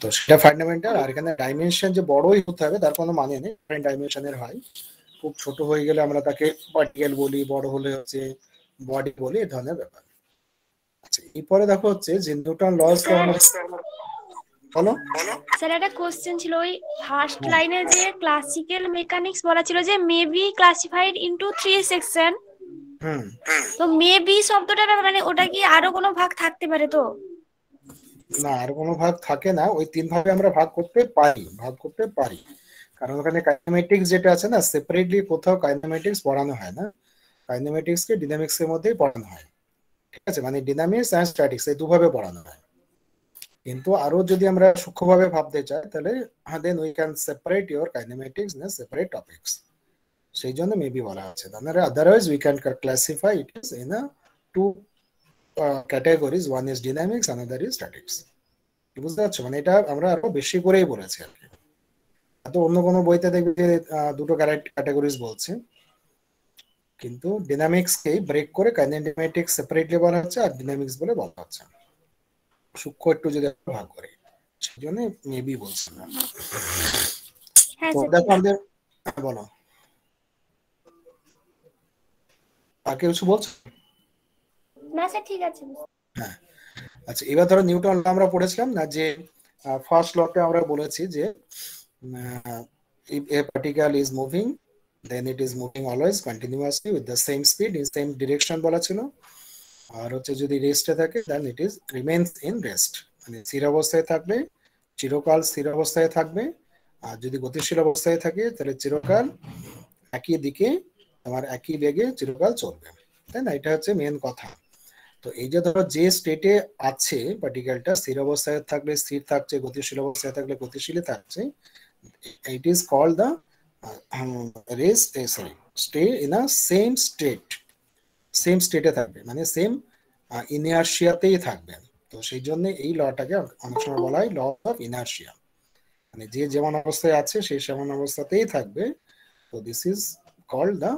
তো সেটা ফান্ডামেন্টাল। আর এখানে ডাইমেনশন যে বড়ই হতে হবে তার কোনো মানে নেই, ডিফারেন্ট ডাইমেনশনের হয়। খুব ছোট হয়ে গেলে আমরা তাকে পার্টিকেল বলি, বড় হলে হচ্ছে বডি বলি, এই ধরনের ব্যাপার। আচ্ছা, এরপরে দেখো হচ্ছে যে নিউটন লস বলো। স্যার একটা কোশ্চেন ছিল, ওই ফার্স্ট লাইনে যে ক্লাসিক্যাল মেকানিক্স বলা ছিল যে may be classified into 3 section, তো মে বি শব্দটা মানে ওটা কি আরো কোনো ভাগ থাকতে পারে? তো না, আর কোনো ভাগ থাকে না, ওই 3 ভাগে আমরা ভাগ করতে পারি। কারণ ওখানে কাইনেমেটিক্স যেটা আছে না, সেপারেটলি কোথাও কাইনেমেটিক্স পড়ানো হয় না, কাইনেমেটিক্স কে ডাইনামিক্স এর মধ্যেই পড়ানো হয়। ঠিক আছে, মানে ডাইনামিক্স এন্ড স্ট্যাটিক্স এই দুভাবে পড়ানো হয়। কিন্তু আরো যদি আমরা সূক্ষ্মভাবে ভাবতে চাই তাহলে then we can separate your kinematics in separate topics, সেই জন্য মেবি বলা আছে। Otherwise we can classify it is in a two categories, one is dynamics, another is statics. বুঝতে পারছো, মানে এটা আমরা আরো বেশি করেই বলেছি আর কি। তো অন্য কোনো বইতে দেখবে যে দুটো ক্যাটাগরিজ বলছে, কিন্তু ডাইনামিক্স কে ব্রেক করে কাইনেমেটিক্স সেপারেটলি বলা হচ্ছে আর ডাইনামিক্স বলে বলা হচ্ছে। সূক্ষ্ম একটু যদি ভাগ করে, সেই জন্য মেবি বলছিলাম। হ্যাঁ তো স্যার, দেখো আমাদের, বলো আর কিছু বলছো? না স্যার ঠিক আছে। হ্যাঁ, আচ্ছা, এবার ধরো নিউটন আমরা পড়েছিলাম না যে ফার্স্ট লতে আমরা বলেছি যে if a particle is moving then it is moving always continuously with the same speed in same direction বলা ছিল। আর হচ্ছে যদি রেস্টে থাকে then it is remains in rest, মানে স্থির অবস্থায় থাকলে চিরকাল স্থির অবস্থায় থাকবে। আর যদি গতিশীল অবস্থায় থাকে তাহলে চিরকাল একই দিকে তোমার একই বেগে চিরকাল চলবে, তাই না? এটা হচ্ছে মেন কথা। তো এই যে ধরো যে স্টেটে আছে পার্টিকেলটা, স্থির অবস্থায় থাকলে স্থির থাকছে, গতিশীল অবস্থায় থাকলে গতিশীল থাকছে, it is called the race sorry stay in a same state, same স্টেটে থাকবে মানে সেম ইনার্শিয়াতেই থাকবে। তো সেই জন্য এই লটাকে অনেক সময় বলা হয় ল অফ ইনার্শিয়া, মানে যে যেমন অবস্থায় আছে সেই সেমন অবস্থাতেই থাকবে। তো this is called the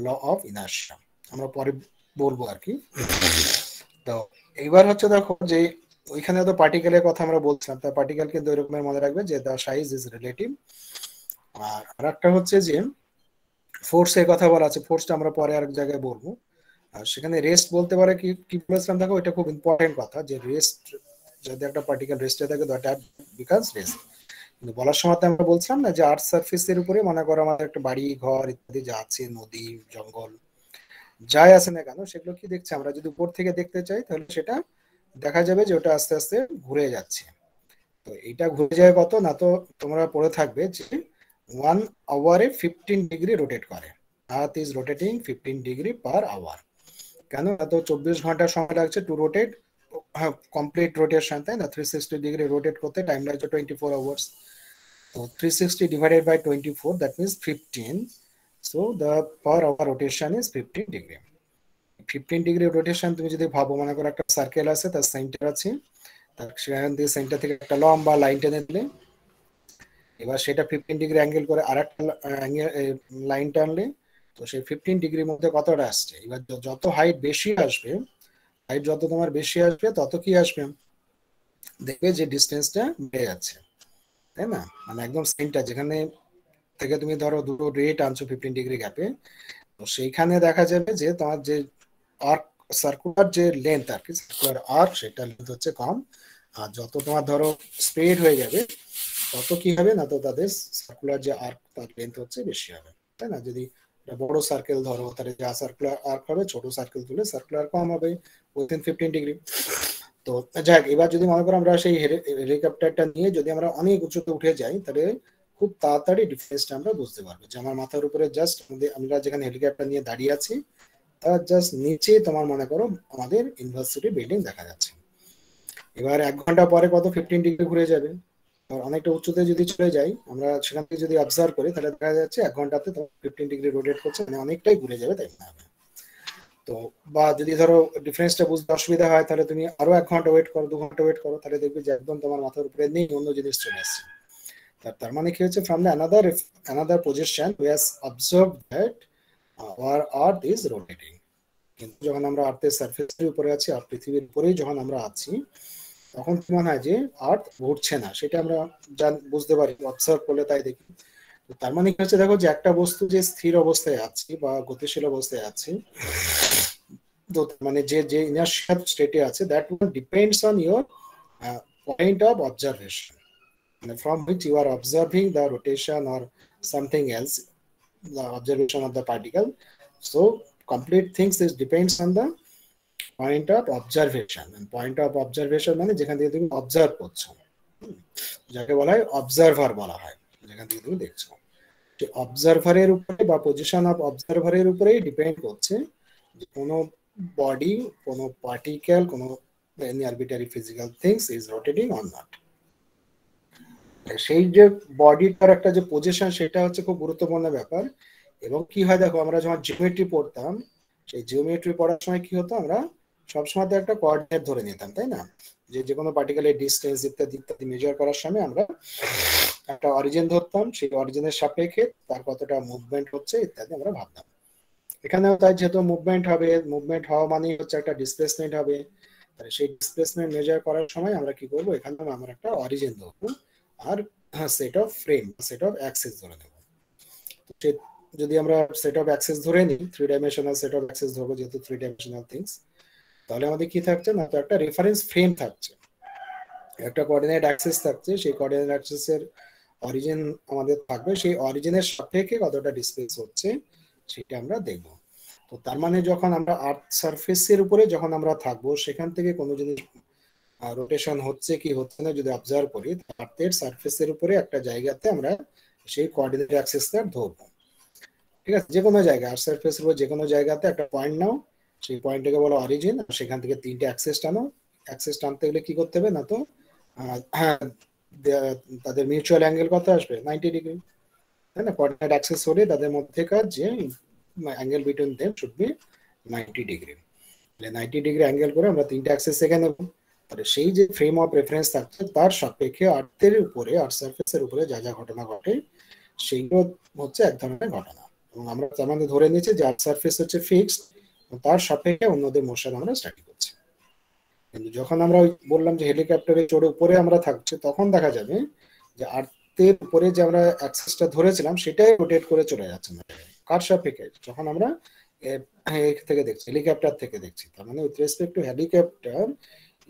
law of inertia, আমরা পরে বলবো আর কি। তো এইবার হচ্ছে দেখো যে ওইখানে তো পার্টিকেলের কথা আমরা বলছিলাম, তা পার্টিকেল কিন্তু ওই রকমের মনে রাখবে যে দ্য সাইজ ইজ রিলেটিভ। আর আরেকটা হচ্ছে যে ফোর্সের কথা বলা আছে, ফোর্সটা আমরা পরে আরেক জায়গায় বলবো। আর সেখানে রেস্ট বলতে পারে কি কি বলেছিলাম দেখো, এটা খুব ইম্পর্টেন্ট কথা যে রেস্ট, যদি একটা পার্টিকেল রেস্টে থাকে দ্যাট বিকজ রেস্ট। কিন্তু বলার সময় আমরা বলছিলাম না যে আর্থ সারফেসের উপরে মনে করো আমাদের একটা বাড়ি ঘর ইত্যাদি যা আছে, নদী জঙ্গল যাই আছে না কেন, সেগুলো কি দেখছে আমরা যদি উপর থেকে দেখতে চাই তাহলে সেটা দেখা যাবে যে ওটা আস্তে আস্তে ঘুরে যাচ্ছে। তো এটা ঘুরে যায় কত না, তো তোমরা পড়ে থাকবে যে 1 আওয়ারে 15 ডিগ্রি রোটেট করে, earth is rotating 15 degree per hour. কেন? এত 24 ঘন্টা সময় লাগছে টু রোটেট, কমপ্লিট রোটেশন, তাই না? 360 ডিগ্রি রোটেট করতে টাইম লাগছে 24 আওয়ার্স। তো 360 divided by 24 that means 15, so the per hour rotation is 15 degree. 15 degree rotation তুমি যদি ভাবো, মনে করো একটা সার্কেল আছে, তার সেন্টার আছে, তার সেখান থেকে সেন্টার থেকে একটা লম্বা লাইন টেনে দিলে, এবার সেটা 15 ডিগ্রি অ্যাঙ্গেল করে আর একটা লাইন টানলে, তো সেই 15 ডিগ্রির মধ্যে কতটা আসছে। এবার যত হাইট বেশি আসবে, হাইট যত তোমার বেশি আসবে তত কি আসবে, দেখবে যে ডিস্টেন্সটা বেড়ে যাচ্ছে, তাই না? মানে একদম সেন্টার যেখানে থেকে তুমি ধরো দুটো রে টানছো 15 ডিগ্রি গ্যাপে, তো সেইখানে দেখা যাবে যে তোমার যে আর্ক, সার্কুলার যে লেন্থ আর কি, সার্কুলার আর্ক, সেটা লেন্থ হচ্ছে কম। আর যত তোমার ধরো স্প্রেড হয়ে যাবে তত কি হবে না, তো তাদের সার্কুলার যে আর্ক তার লেন্থ হচ্ছে বেশি হবে, তাই না? যদি বড় সার্কেল ধরো তাহলে যা সার্কুলার আর্ক হবে, ছোট সার্কেল তুলে সার্কুলার কম হবে উইথিন 15 ডিগ্রি। তো যাক, এবার যদি মনে করো আমরা সেই হেলিকপ্টারটা নিয়ে যদি আমরা অনেক উঁচুতে উঠে যাই, তাহলে খুব তাড়াতাড়ি ডিফারেন্সটা আমরা বুঝতে পারবো যে আমার মাথার উপরে জাস্ট আমরা যেখানে হেলিকপ্টার নিয়ে দাঁড়িয়ে আছি তার জাস্ট নিচে তোমার মনে করো আমাদের ইউনিভার্সিটি বিল্ডিং দেখা যাচ্ছে। এবার 1 ঘন্টা পরে কত 15 ডিগ্রি ঘুরে যাবে। আর অনেকটা উঁচুতে যদি চলে যাই আমরা, সেখান থেকে যদি অবজার্ভ করি তাহলে দেখা যাচ্ছে 1 ঘন্টাতে 15 ডিগ্রি রোটেট করছে, মানে অনেকটাই ঘুরে যাবে, তাই না? তো বা যদি ধরো ডিফারেন্সটা বুঝতে অসুবিধা হয় তাহলে তুমি আরো 1 ঘন্টা ওয়েট করো, 2 ঘন্টা ওয়েট করো, তাহলে দেখবে যে একদম তোমার মাথার উপরে নেই, অন্য জিনিস চলে আসছে। তার মানে কি হচ্ছে, from the another position we have observe that our earth is rotating. কিন্তু যখন আমরা আর্থের সারফেসের উপরে আছি, আর পৃথিবীর উপরেই যখন আমরা আছি, তখন কি মনে হয় যে আর্থ ঘুরছে না, সেটা আমরা বুঝতে পারি, অবজার্ভ করলে তাই দেখি। তার মানে কি হচ্ছে, দেখো যে একটা বস্তু যে স্থির অবস্থায় আছে বা গতিশীল অবস্থায় আছে, তো মানে যে যে ইনার্শিয়াল স্টেটে আছে, that one depends on your point of observation, মানে from which you are observing the rotation or something else, the observation of the particle. So complete things is depends on the point of observation, and point of observation মানে যেখান থেকে তুমি observe করছো, যাকে বলা হয় observer বলা হয়, যেখান থেকে তুমি দেখছো। অবজারভারের উপরে বা পজিশন অফ অবজারভারের উপরেই ডিপেন্ড করছে যে কোনো বডি, কোনো পার্টিকেল, কোনো any arbitrary physical things is rotating or not. সেই যে বডিটার একটা যে পজিশন, সেটা হচ্ছে খুব গুরুত্বপূর্ণ ব্যাপার। এবং কি হয় দেখো, আমরা যখন জিওমেট্রি পড়তাম, সেই জিওমেট্রি পড়ার সময় কি হতো, আমরা সবসময় একটা কোঅর্ডিনেট ধরে নিতাম, তাই না? যে কোনো পার্টিকেলের ডিস্টেন্স ইত্যাদি ইত্যাদি মেজার করার সময় আমরা একটা অরিজিন ধরতাম, সেই অরিজিনের সাপেক্ষে তার কতটা মুভমেন্ট হচ্ছে ইত্যাদি আমরা ভাবতাম। এখানেও তাই, যেহেতু মুভমেন্ট হবে, মুভমেন্ট হওয়া মানে হচ্ছে একটা ডিসপ্লেসমেন্ট হবে, তাহলে সেই ডিসপ্লেসমেন্ট মেজার করার সময় আমরা কি করবো, এখানে আমরা একটা অরিজিন ধরবো আর set of frame, set of axis ধরে নেব। যদি আমরা সেট অফ অ্যাক্সিস ধরে নিই, 3 ডাইমেনশনাল সেট অফ অ্যাক্সিস ধরবো, যেহেতু 3 ডাইমেনশনাল থিংস, তাহলে আমাদের কি থাকছে না, তো একটা রেফারেন্স ফ্রেম থাকছে, একটা কোঅর্ডিনেট অ্যাক্সিস থাকছে, সেই কোঅর্ডিনেট অ্যাক্সিসের অরিজিন আমাদের থাকবে, সেই অরিজিনের সাপেক্ষে কতটা ডিসপ্লেস হচ্ছে সেটা আমরা দেখব। তো তার মানে যখন আমরা আর্থ সারফেসের উপরে যখন আমরা থাকবো, সেখান থেকে কোনো জিনিস রোটেশন হচ্ছে কি হচ্ছে না যদি অবজার্ভ করি, আর্থের সারফেসের উপরে একটা জায়গাতে আমরা সেই কোঅর্ডিনেট অ্যাক্সিসটা ধরবো, ঠিক আছে? যে কোনো জায়গায় আর্থ সারফেসের উপর যে কোনো জায়গাতে একটা পয়েন্ট নাও, সেই পয়েন্টটাকে বলো অরিজিন, আর সেখান থেকে 3টে অ্যাক্সিস টানো। অ্যাক্সিস টানতে গেলে কি করতে হবে না, তো তাদের মিউচুয়াল অ্যাঙ্গেল কত আসবে, 90 ডিগ্রি, তাই না? কোঅর্ডিনেট অ্যাক্সিস হলে তাদের মধ্যেকার যে angle between them should be 90 degree. 90 degree angle করে আমরা 3টে অ্যাক্সিস এখানে নেব। তাহলে সেই যে ফ্রেম অফ রেফারেন্স থাকছে, তার সাপেক্ষে আর্থের উপরে, আর্থ সারফেসের উপরে যা যা ঘটনা ঘটে, সেইগুলো হচ্ছে এক ধরনের ঘটনা। এবং আমরা তার মধ্যে ধরে নিয়েছি যে আর্থ সারফেস হচ্ছে ফিক্সড, তার সাপেক্ষে অন্যদের মোশন আমরা স্টাডি করছি। কিন্তু যখন আমরা বললাম যে হেলিকপ্টারে চড়ে উপরে আমরা থাকছি, তখন দেখা যাবে যে আর্থের উপরে যে আমরা অ্যাক্সিসটা ধরেছিলাম সেটাই রোটেট করে চলে যাচ্ছে না, কার সাপেক্ষে, যখন আমরা থেকে দেখছি, হেলিকপ্টার থেকে দেখছি। তার মানে with respect to helicopter,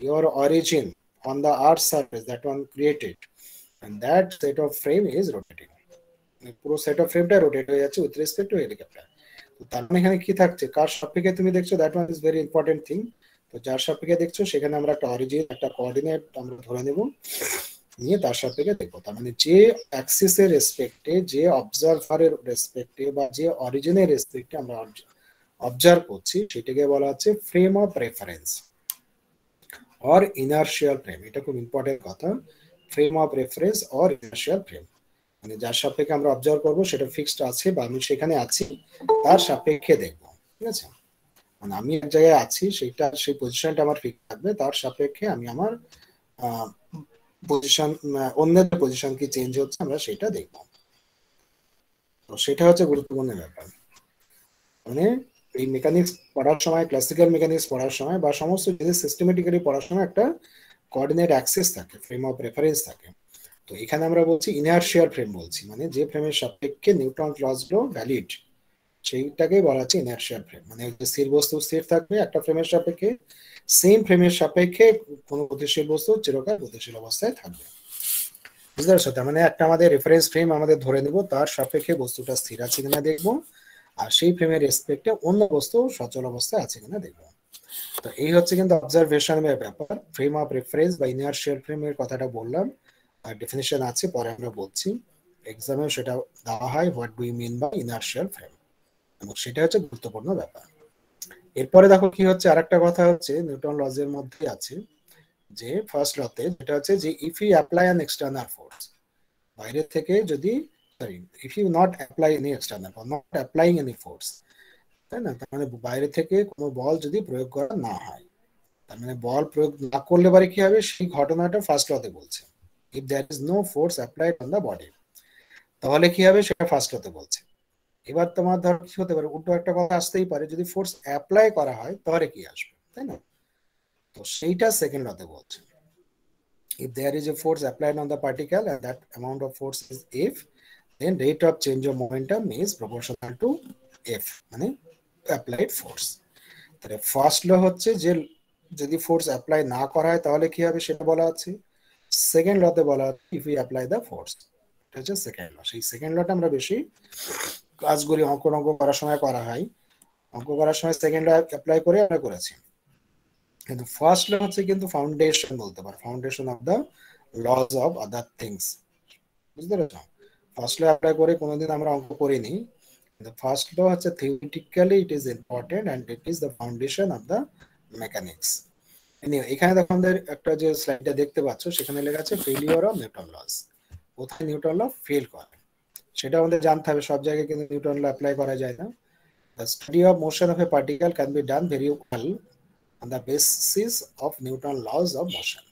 your origin on the earth surface, that one created, and that set of frame is rotating, পুরো সেট অফ ফ্রেমটা রোটেট হয়ে যাচ্ছে উইথ রেসপেক্ট টু হেলিকপ্টার। তো তার মানে এখানে কি থাকছে, কার সাপেক্ষে তুমি দেখছো, that one is very important thing. তো যার সাপেক্ষে দেখছো সেখানে আমরা একটা অরিজিন, একটা কোঅর্ডিনেট আমরা ধরে নেব, নিয়ে তার সাপেক্ষে দেখবো। তার মানে যে অ্যাক্সিসের রেসপেক্টে, যে অবজারভারের রেসপেক্টে বা যে অরিজিনের রেসপেক্টে আমরা অবজার্ভ করছি, সেটাকে বলা হচ্ছে frame of reference or inertial frame। এটা খুব ইম্পর্টেন্ট কথা, frame of reference or inertial frame, মানে যার সাপেক্ষে আমরা অবজার্ভ করবো সেটা ফিক্সড আছে বা আমি সেখানে আছি, তার সাপেক্ষে দেখবো, ঠিক আছে? মানে আমি এক জায়গায় আছি, সেটা সেই পজিশনটা আমার ফিক্স থাকবে, তার সাপেক্ষে আমি আমার পজিশন, অন্যের পজিশন কি চেঞ্জ হচ্ছে আমরা সেটা দেখবো। তো সেটা হচ্ছে গুরুত্বপূর্ণ ব্যাপার। মানে এই মেকানিক্স পড়ার সময়, ক্লাসিক্যাল মেকানিক্স পড়ার সময় বা সমস্ত জিনিস সিস্টেমেটিক্যালি পড়ার সময় একটা কোঅর্ডিনেট অ্যাক্সিস থাকে, ফ্রেম অফ রেফারেন্স থাকে। তো এখানে আমরা বলছি ইনার্শিয়াল ফ্রেম, বলছি মানে যে ফ্রেমের সাপেক্ষে নিউটন লসগুলো ভ্যালিড, সেইটাকে বলা হচ্ছে ইনার্শিয়াল ফ্রেম। মানে স্থির বস্তু স্থির থাকবে একটা ফ্রেমের সাপেক্ষে, সেম ফ্রেমের সাপেক্ষে কোনো গতিশীল বস্তু চিরকাল গতিশীল অবস্থায় থাকবে, বুঝতে পারছো? তার মানে একটা আমাদের রেফারেন্স ফ্রেম আমাদের ধরে নেব, তার সাপেক্ষে বস্তুটা স্থির আছে কিনা দেখবো, আর সেই ফ্রেমের রেসপেক্টে অন্য বস্তু সচল অবস্থায় আছে কিনা দেখবো। তো এই হচ্ছে কিন্তু অবজারভেশনের ব্যাপার। ফ্রেম অফ রেফারেন্স বা ইনার্শিয়াল ফ্রেমের কথাটা বললাম, আর ডেফিনিশন আছে পরে আমরা বলছি, এক্সামে সেটা দেওয়া হয়, what do you mean by inertial frame, এবং সেটা হচ্ছে গুরুত্বপূর্ণ ব্যাপার। এরপরে দেখো কি হচ্ছে, আরেকটা কথা হচ্ছে নিউটন লজ এর মধ্যে আছে, যে ফার্স্ট লতে যেটা হচ্ছে যে if you apply an external force, বাইরে থেকে যদি, sorry, if you not apply any external force, not applying any force, তাই না? তার মানে বাইরে থেকে কোনো বল যদি প্রয়োগ করা না হয়, তার মানে বল প্রয়োগ না করলে পরে কি হবে, সেই ঘটনাটা ফার্স্ট লতে বলছে। If there is no force applied on the body, তাহলে কি হবে, সেটা ফার্স্ট লতে বলছে। এবার তোমার ধর কি হতে পারে, উল্টো একটা কথা আসতেই পারে, যদি ফোর্স অ্যাপ্লাই করা হয় তাহলে কি আসবে, তাই না? তো সেইটা সেকেন্ড লতে বলছে। if there is a force applied on the particle and that amount of force is F, then rate of change of momentum is proportional to F, মানে applied force. তাহলে ফার্স্ট ল হচ্ছে যে যদি ফোর্স অ্যাপ্লাই না করা হয় তাহলে কি হবে সেটা বলা আছে। সেকেন্ড লতে বলা আছে if you apply the force, এটা হচ্ছে সেকেন্ড ল। সেই সেকেন্ড লটা আমরা বেশি কাজগুলি অঙ্ক করার সময় করা হয়, অঙ্ক করার সময় সেকেন্ড ল অ্যাপ্লাই করে আমরা করেছি। কিন্তু ফার্স্ট ল হচ্ছে কিন্তু ফাউন্ডেশন বলতে পারো, foundation of the lodge of other things, বুঝতে পেরেছো? ফার্স্ট ল অ্যাপ্লাই করে কোনোদিন আমরা অঙ্ক করিনি। The first law হচ্ছে theoretically it is important and it is the foundation of the mechanics. Anyway, এখানে দেখো আমাদের একটা যে স্লাইডটা দেখতে পাচ্ছ সেখানে লেখা আছে ফেলিওর অফ নিউটন লস, কোথায় নিউটন ল ফেল করে সেটা আমাদের জানতে হবে। সব জায়গায় কিন্তু নিউটন ল অ্যাপ্লাই করা যায় না। The study of motion of a particle can be done very well on the basis of Newton laws of motion.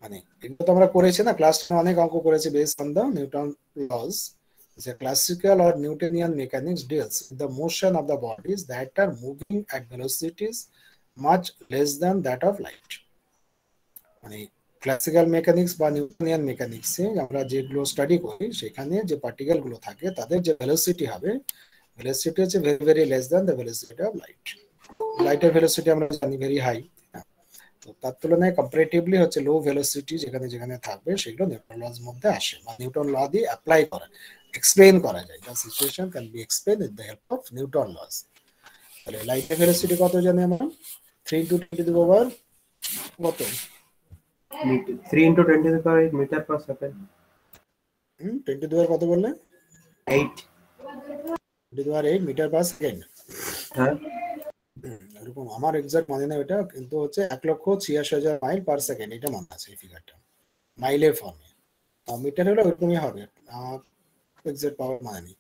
মানে এগুলো তো আমরা করেছি না, ক্লাস অনেক অঙ্ক করেছি based on the Newton laws. The classical or Newtonian mechanics deals with the motion of the bodies that are moving at velocities much less than that of light. মানে ক্লাসিক্যাল মেকানিক্স বা Newtonian মেকানিক্সে আমরা যেগুলো study করি সেখানে যে particle গুলো থাকে তাদের যে ভেলোসিটি হবে, ভেলোসিটি হচ্ছে very very less than the velocity of light. লাইটের ভেলোসিটি আমরা জানি ভেরি হাই, তো তার তুলনায় কম্পারেটিভলি হচ্ছে লো ভেলোসিটি যেখানে যেখানে থাকবে সেগুলো নিউটন লজ মধ্যে আসে বা নিউটন ল দিয়ে অ্যাপ্লাই করা এক্সপ্লেইন করা যায়। The situation can be explain with the help of Newton laws. তাহলে লাইটের ভেলোসিটি কত জানি আমরা? 3 × 10⁻⁴ কত? 3 × 10⁸ মিটার পার সেকেন্ড। 10⁻⁴ কত বললে? 8 10⁻⁸ মিটার পার সেকেন্ড। হ্যাঁ এরকম আমার এক্সাক্ট মনে নেই ওটা, কিন্তু হচ্ছে 1,86,000 মাইল পার সেকেন্ড, এটা মনে আছে এই ফিগারটা মাইলের ফর্মে। মিটার হলে ওরকমই হবে, এক্সাক্ট পাওয়ার মানে নেই।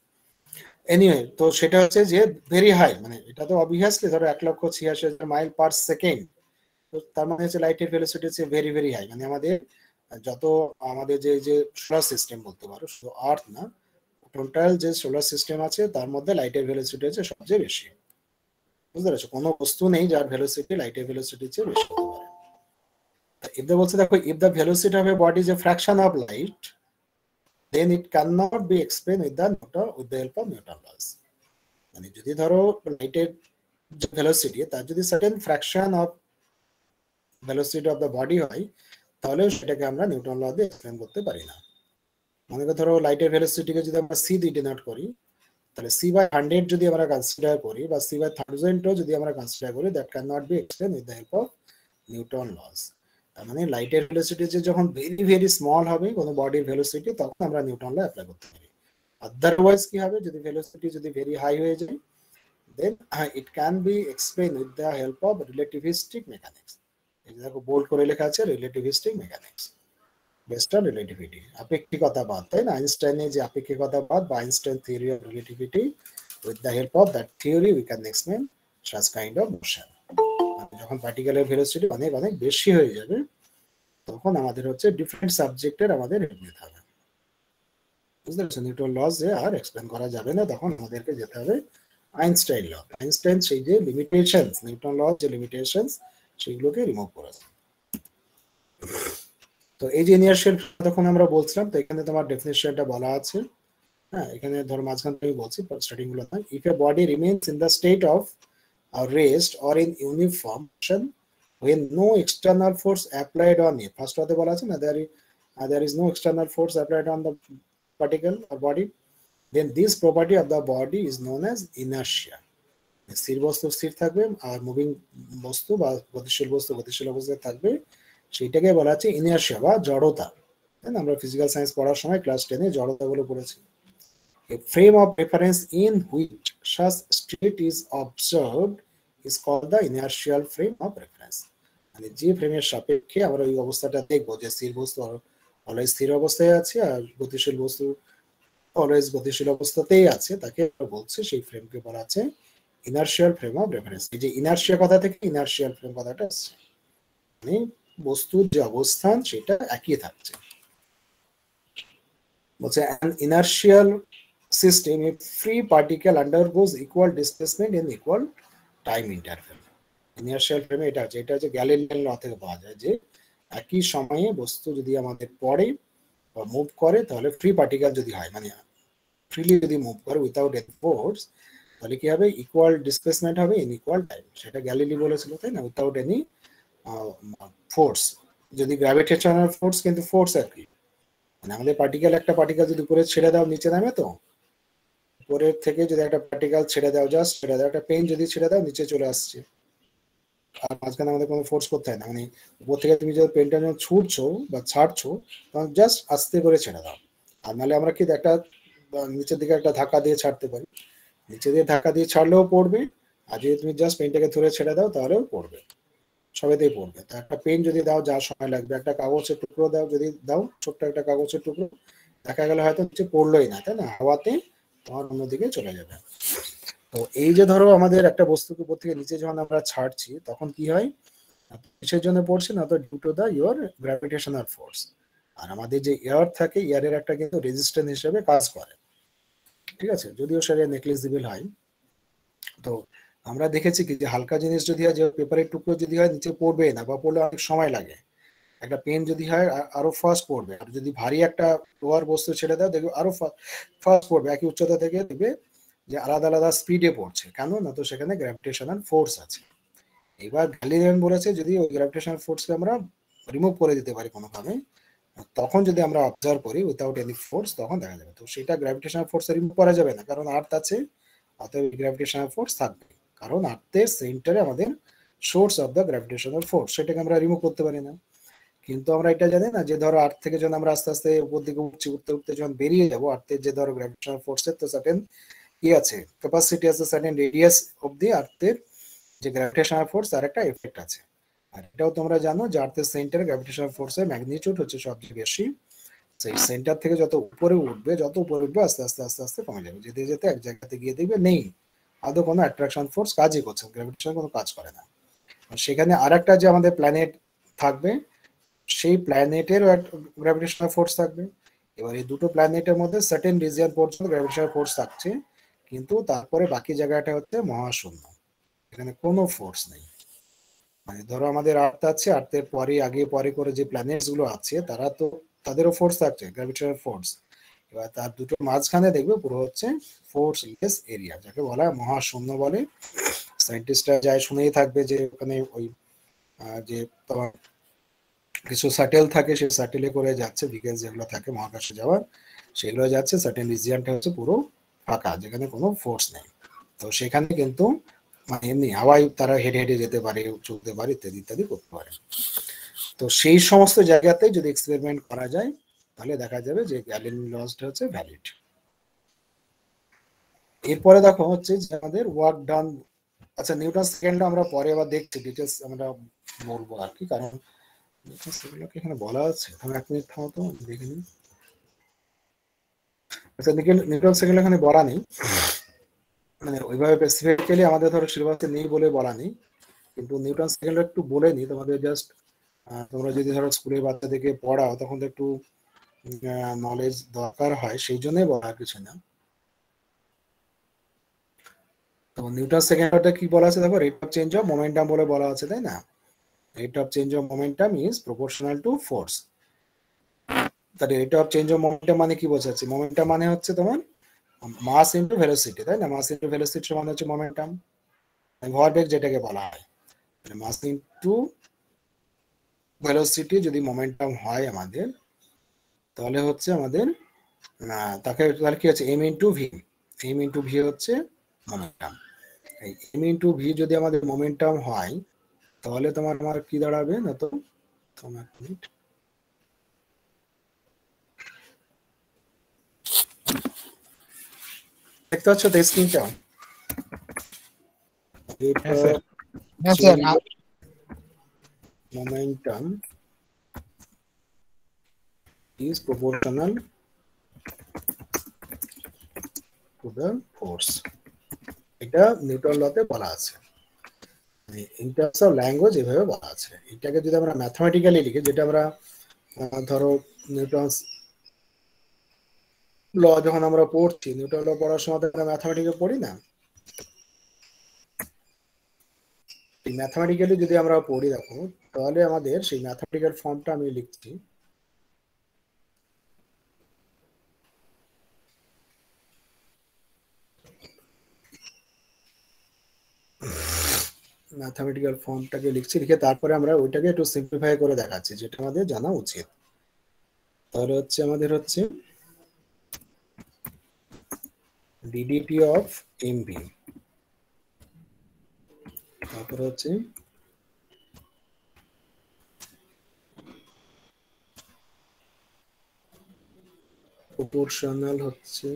এনিওয়ে, তো সেটা হচ্ছে যে ভেরি হাই, মানে এটা তো অবভিয়াসলি ধরো 1,86,000 মাইল পার সেকেন্ড, তো তার মানে হচ্ছে লাইটের ভেলোসিটি হচ্ছে ভেরি ভেরি হাই। মানে আমাদের যে সোলার সিস্টেম বলতে পারো, শুধু আর্থ না, টোটাল যে সোলার সিস্টেম আছে তার মধ্যে লাইটের ভেলোসিটি হচ্ছে সবচেয়ে বেশি। বুঝতে পারছো? কোনো বস্তু নেই যার ভেলোসিটি লাইটের ভেলোসিটির চেয়ে বেশি হতে পারে। এতে বলছে দেখো, if the velocity of A body is a fraction of light, then it cannot be explained with the help of Newton laws. মানে যদি ধরো লাইটের যে ভেলোসিটি তার যদি certain fraction of velocity of the body হয়, তাহলে সেটাকে আমরা নিউটন ল দিয়ে এক্সপ্লেন করতে পারি না। মনে করো ধরো লাইটের ভেলোসিটিকে যদি আমরা c দিয়ে ডিনোট করি, তাহলে c/100 যদি আমরা কনসিডার করি বা c/1000ও যদি আমরা কনসিডার করি, that can not be explain with the help of Newton laws. তার মানে লাইটের ভেলোসিটি যে যখন ভেরি ভেরি স্মল হবে কোনো বডির ভেলোসিটি, তখন আমরা নিউটন ল অ্যাপ্লাই করতে পারি। আদারওয়াইজ কি হবে, যদি ভেলোসিটি যদি ভেরি হাই হয়ে যায়, then it can be explain with the help of relativistic mechanics. এই দেখো বোল্ড করে লেখা আছে relativistic mechanics based on relativity, আপেক্ষিকতাবাদ, তাই না? আইনস্টাইনের যে আপেক্ষিকতাবাদ বা Einstein theory of relativity, with the help of that theory we can explain such kind of motion. যখন পার্টিকেলের ভেলোসিটি অনেক অনেক বেশি হয়ে যাবে, তখন আমাদের হচ্ছে ডিফারেন্ট সাবজেক্টের আমাদের হেল্প নিতে হবে। বুঝতে পারছো? নিউটন লস যে আর এক্সপ্লেন করা যাবে না, তখন আমাদেরকে যেতে হবে আইনস্টাইন ল। আইনস্টাইন সেই যে লিমিটেশনস, নিউটন লস যে লিমিটেশনস, সেগুলোকে রিমুভ করেছে। তো এই যে ইনার্শিয়াল তখন আমরা বলছিলাম, তো এখানে তোমার ডেফিনিশনটা বলা আছে। হ্যাঁ, এখানে ধরো মাঝখানে আমি বলছি স্টার্টিং গুলো না। If A body remains in the state of rest or in uniform motion when no external force applied on it, first হতে বলা আছে না, there is no external force applied on the particle or body, then this property of the body is known as inertia. স্থির বস্তু স্থির থাকবে are moving বস্তু বা গতিশীল বস্তু গতিশীল অবস্থায় থাকবে, সেইটাকে বলা আছে ইনার্শিয়া বা জড়তা। আমরা ফিজিক্যাল সায়েন্স পড়ার সময় ক্লাস 10-এ জড়তাগুলো পড়েছি। A frame of reference in which such state is observed is called the inertial frame of reference. মানে যে ফ্রেমের সাপেক্ষে আমরা ওই অবস্থাটা দেখবো যে স্থির বস্তু অলওয়েজ স্থির অবস্থায় আছে আর গতিশীল বস্তু অলওয়েজ গতিশীল অবস্থাতেই আছে, তাকে বলছে সেই ফ্রেমকে বলা আছে ইনার্শিয়াল ফ্রেম অফ রেফারেন্স। এই যে ইনার্শিয়া কথা থেকে ইনার্শিয়াল ফ্রেম কথাটা আসছে, মানে বস্তুর যে অবস্থান সেটা একই থাকছে। বলছে an inertial system, a free particle undergoes equal displacement in equal time interval. Inertial frame এটা হচ্ছে গ্যালিলিয়ান ল থেকে পাওয়া যায় যে একই সময়ে বস্তু যদি আমাদের পড়ে বা মুভ করে তাহলে ফ্রি পার্টিকেল যদি হয়, মানে ফ্রিলি যদি মুভ করে উইথাউট এনি ফোর্স, তাহলে কি হবে, ইকুয়াল ডিসপ্লেসমেন্ট হবে ইন ইকুয়াল টাইম। সেটা গ্যালিলি বলেছিল, তাই না, উইথাউট এনি ফোর্স। যদি গ্র্যাভিটেশনাল ফোর্স, কিন্তু ফোর্স আর কি, মানে আমাদের পার্টিকেল, একটা পার্টিকেল যদি উপরে ছেড়ে দাও নিচে নামে, তো উপরের থেকে যদি একটা পার্টিকেল ছেড়ে দাও, জাস্ট ছেড়ে দাও, একটা পেন যদি ছেড়ে দাও নিচে চলে আসছে, আর মাঝখানে আমাদের কোনো ফোর্স করতে হয় না। মানে উপর থেকে তুমি যদি পেনটা যখন ছুটছো বা ছাড়ছো, তখন জাস্ট আস্তে করে ছেড়ে দাও। আর নাহলে আমরা কি একটা নিচের দিকে একটা ধাক্কা দিয়ে ছাড়তে পারি, নিচে দিয়ে ধাক্কা দিয়ে ছাড়লেও পড়বে, আর যদি তুমি জাস্ট পেনটাকে ধরে ছেড়ে দাও তাহলেও পড়বে, সবেতেই পড়বে। তো একটা পেন যদি দাও যা সময় লাগবে, একটা কাগজের টুকরো দাও যদি দাও, ছোট্ট একটা কাগজের টুকরো, দেখা গেল হয়তো নিচে পড়লোই না, তাই না, হাওয়াতে তোমার অন্যদিকে চলে যাবে। তো এই যে ধরো আমাদের একটা বস্তুকে উপর থেকে নিচে যখন আমরা ছাড়ছি, তখন কি হয়, কিসের জন্য পড়ছে না, তো due to the your gravitational force. আর আমাদের যে এয়ার থাকে, এয়ারের একটা কিন্তু রেজিস্ট্যান্স হিসেবে কাজ করে, ঠিক আছে, যদিও সেটা নেগলিজিবল হয়। তো আমরা দেখেছি কি, যে হালকা জিনিস যদি হয়, যে পেপারের টুকরো যদি হয় নিচে পড়বে না, বা পড়লে অনেক সময় লাগে। একটা পেন যদি হয় আরো ফাস্ট পড়বে, আর যদি ভারী একটা লোহার বস্তু ছেড়ে দাও দেখবে আরো ফাস্ট পড়বে, একই উচ্চতা থেকে দেখবে যে আলাদা আলাদা স্পিডে পড়ছে। কেন না, তো সেখানে গ্র্যাভিটেশনাল ফোর্স আছে। এবার গ্যালিলিয়ান বলেছে যদি ওই গ্র্যাভিটেশনাল ফোর্সকে আমরা রিমুভ করে দিতে পারি কোনোভাবে, তখন যদি আমরা অবজার্ভ করি উইথাউট এনি ফোর্স, তখন দেখা যাবে। তো সেটা গ্র্যাভিটেশনাল ফোর্স রিমুভ করা যাবে না, কারণ আর্থ আছে, অতএব গ্র্যাভিটেশনাল ফোর্স থাকবে, কারণ আর্থের সেন্টারে আমাদের source of the gravitational force, সেটাকে আমরা রিমুভ করতে পারি না। কিন্তু আমরা এটা জানি না যে ধরো আর্থ থেকে যখন আমরা আস্তে আস্তে উপর দিকে উঠছি, উঠতে উঠতে যখন বেরিয়ে যাবো, আর্থের যে ধরো গ্র্যাভিটেশনাল ফোর্সের তো সার্টেন কি আছে, ক্যাপাসিটি আছে, সার্টেন রেডিয়াস অফ দি আর্থের যে গ্র্যাভিটেশনাল ফোর্স তার একটা এফেক্ট আছে। আর এটাও তোমরা জানো যে আর্থের সেন্টারে গ্র্যাভিটেশনাল ফোর্সের ম্যাগনিটিউড হচ্ছে সবচেয়ে বেশি। সেই সেন্টার থেকে যত উপরে উঠবে, যত উপরে উঠবে আস্তে আস্তে আস্তে আস্তে কমে যাবে, যেতে যেতে এক জায়গাতে গিয়ে দেখবে নেই, আদৌ কোনো অ্যাট্রাকশন ফোর্স কাজই করছে, গ্র্যাভিটেশন কোনো কাজ করে না। সেখানে আরেকটা যে আমাদের প্ল্যানেট থাকবে, সেই প্ল্যানেটেরও গ্র্যাভিটেশনাল ফোর্স থাকবে। এবার এই দুটো প্ল্যানেটের মধ্যে সার্টেন রিজিয়ন পর্যন্ত গ্র্যাভিটেশনাল ফোর্স থাকছে, কিন্তু তারপরে বাকি জায়গাটা হচ্ছে মহাশূন্য, এখানে কোনো ফোর্স নেই। মানে ধরো আমাদের আর্থ আছে, আর্থের পরে আগে পরে করে যে প্ল্যানেটস গুলো আছে, তারা তো তাদেরও ফোর্স থাকছে, গ্র্যাভিটেশনাল ফোর্স। এবার তার দুটো মাঝখানে দেখবে পুরো হচ্ছে ফোর্সলেস এরিয়া, যাকে বলা হয় মহাশূন্য বলে। সায়েন্টিস্টরা যাই শুনেই থাকবে যে ওখানে ওই যে তোমার কিছু স্যাটেল থাকে, সেই স্যাটেলে করে যাচ্ছে, ভিকেলস যেগুলো থাকে মহাকাশে যাওয়ার, সেগুলো যাচ্ছে, সার্টেন রিজিয়নটা হচ্ছে পুরো ফাঁকা, যেখানে কোনো ফোর্স নেই। তো সেখানে কিন্তু মানে এমনি হাওয়ায় তারা হেঁটে হেঁটে যেতে পারে, চলতে পারে, ইত্যাদি ইত্যাদি করতে পারে। তো সেই সমস্ত জায়গাতে যদি এক্সপেরিমেন্ট করা যায়, তাহলে দেখা যাবে যে গ্যালিলিও লসটা হচ্ছে ভ্যালিড। এরপরে দেখো হচ্ছে যে আমাদের ওয়ার্ক ডান। আচ্ছা, নিউটন সেকেন্ডটা আমরা পরে আবার দেখছি, ডিটেলস আমরা বলবো আর কি, কারণ সেগুলোকে এখানে বলা আছে। আমি 1 মিনিট থামো তো দেখে নিই। আচ্ছা, নিউটন সেকেন্ড এখানে বলা নেই, মানে ওইভাবে স্পেসিফিক্যালি আমাদের ধরো সিলেবাসে নেই বলে বলা নেই, কিন্তু নিউটন সেকেন্ড একটু বলে নিই তোমাদের, জাস্ট তোমরা যদি ধরো স্কুলের বাচ্চাদেরকে পড়াও তখন তো একটু নলেজ দরকার হয়, সেই জন্যই বলা, কিছু না। তো নিউটন সেকেন্ডটা কি বলা আছে দেখো, rate of change of momentum বলে বলা আছে, তাই না। Rate of change of momentum is proportional to force. তাহলে rate of change of momentum মানে কি বোঝাচ্ছে, মোমেন্টাম মানে হচ্ছে তোমার মাস ইনটু ভেলোসিটি, তাই না। মাস ইনটু ভেলোসিটি সমান হচ্ছে মোমেন্টাম, ভরবেগ যেটাকে বলা হয়। মাস ইনটু ভেলোসিটি যদি মোমেন্টাম হয় আমাদের, তাহলে হচ্ছে আমাদের তাকে তাহলে কি হচ্ছে M into V. M into V হচ্ছে মোমেন্টাম। এই এম ইনটু ভি যদি আমাদের মোমেন্টাম হয়, তাহলে তোমার আমার কি দাঁড়াবে না, তো তোমার দেখতে পাচ্ছ তো স্ক্রিনটা। Momentum is proportional to the force, এটা নিউটন লতে বলা আছে। ইন টার্মস অফ ল্যাঙ্গুয়েজ এভাবে বলা আছে। এটাকে যদি আমরা ম্যাথমেটিক্যালি লিখি, যেটা আমরা ধরো নিউটনস ল যখন আমরা পড়ছি, নিউটন ল পড়ার সময় আমরা ম্যাথমেটিক্যালি পড়ি না, ম্যাথমেটিক্যালি যদি আমরা পড়ি, দেখো তাহলে আমাদের সেই ম্যাথমেটিক্যাল ফর্মটা আমি লিখছি। ম্যাথমেটিক্যাল ফর্মটাকে লিখছি, লিখে তারপরে আমরা ওইটাকে একটু সিম্পলিফাই করে দেখাচ্ছি, যেটা আমাদের জানা উচিত। তাহলে হচ্ছে আমাদের হচ্ছে ডিডিটি অফ এমভি, তারপরে হচ্ছে প্রপোর্শনাল হচ্ছে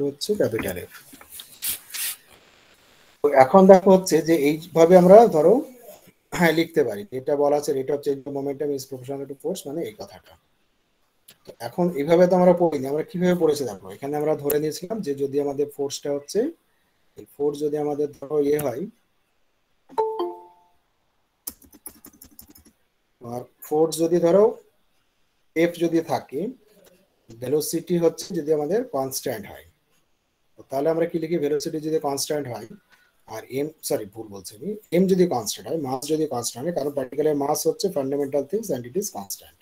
হচ্ছে ক্যাপিটাল এফ। তো এখন দেখো হচ্ছে যে এইভাবে আমরা ধরো হ্যাঁ লিখতে পারি, এটা বলা আছে rate of change of momentum is proportional to force, মানে এই কথাটা। তো এখন এইভাবে তো আমরা পড়িনি, আমরা কিভাবে পড়েছি দেখো, এখানে আমরা ধরে নিয়েছিলাম যে যদি আমাদের ফোর্সটা হচ্ছে এই ফোর্স যদি আমাদের ধরো ইয়ে হয়, আর ফোর্স যদি ধরো এফ যদি থাকে, ভেলোসিটি হচ্ছে যদি আমাদের কনস্ট্যান্ট হয়, তাহলে আমরা কি লিখি, ভেলোসিটি যদি কনস্ট্যান্ট হয় আর এম, সরি ভুল বলছি আমি, এম যদি কনস্ট্যান্ট হয়, মাস যদি কনস্ট্যান্ট হয়, কারণ পার্টিকুলার মাস হচ্ছে fundamental things and it is constant,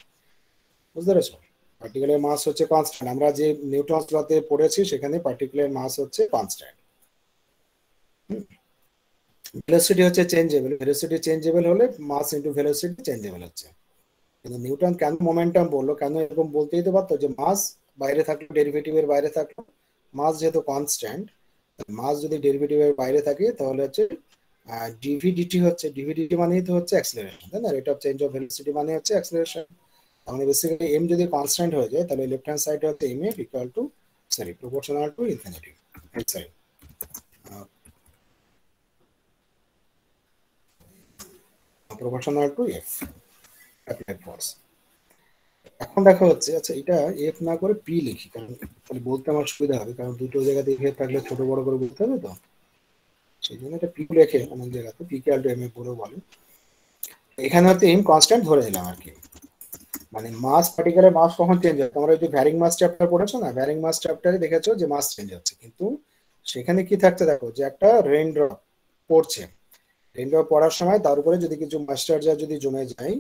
বুঝতে পেরেছো? পার্টিকুলার মাস হচ্ছে কনস্ট্যান্ট, আমরা যে নিউটনস লতে পড়েছি সেখানে পার্টিকুলার মাস হচ্ছে কনস্ট্যান্ট। ভেলোসিটি হচ্ছে চেঞ্জেবল, ভেলোসিটি চেঞ্জেবল হলে মাস ইনটু ভেলোসিটি চেঞ্জেবল হচ্ছে। কিন্তু নিউটন কেন মোমেন্টাম বললো, কেন এরকম বলতেই তো পারতো যে মাস বাইরে থাকলো, ডেরিভেটিভের বাইরে থাকলো, মাস যেহেতু কনস্ট্যান্ট, মাস যদি ডেরিভেটিভের বাইরে থাকে তাহলে হচ্ছে ডিভিডিটি হচ্ছে, ডিভিডিটি মানেই তো হচ্ছে অ্যাক্সেলারেশন, তাই না? Rate of change of velocity মানে হচ্ছে অ্যাক্সেলারেশন। তাহলে বেসিক্যালি এম যদি কনস্ট্যান্ট হয়ে যায় তাহলে লেফট হ্যান্ড সাইড হচ্ছে M F equal to, sorry proportional to infinity, right side proportional to F applied force. এখন দেখা হচ্ছে আচ্ছা এটা এফ না করে পি লিখি, কারণ তাহলে বলতে আমার সুবিধা হবে, কারণ দুটো জায়গাতে এফ থাকলে ছোট বড় করে বলতে হবে, তো সেই জন্য এটা পি লেখে অনেক জায়গাতে P K two M A পুরো বলে। এখানে হচ্ছে এম কনস্ট্যান্ট ধরে নিলাম আর কি, মানে মাস পার্টিকেলের মাস কখন চেঞ্জ হয়, তোমরা যদি ভ্যারিং মাস চ্যাপ্টার পড়েছো না, ভ্যারিং মাস চ্যাপ্টারে দেখেছো যে মাস চেঞ্জ হচ্ছে, কিন্তু সেখানে কি থাকছে দেখো, যে একটা রেইন ড্রপ পড়ছে, রেইন ড্রপ পড়ার সময় তার উপরে যদি কিছু ময়েশ্চারাইজার যদি জমে যায়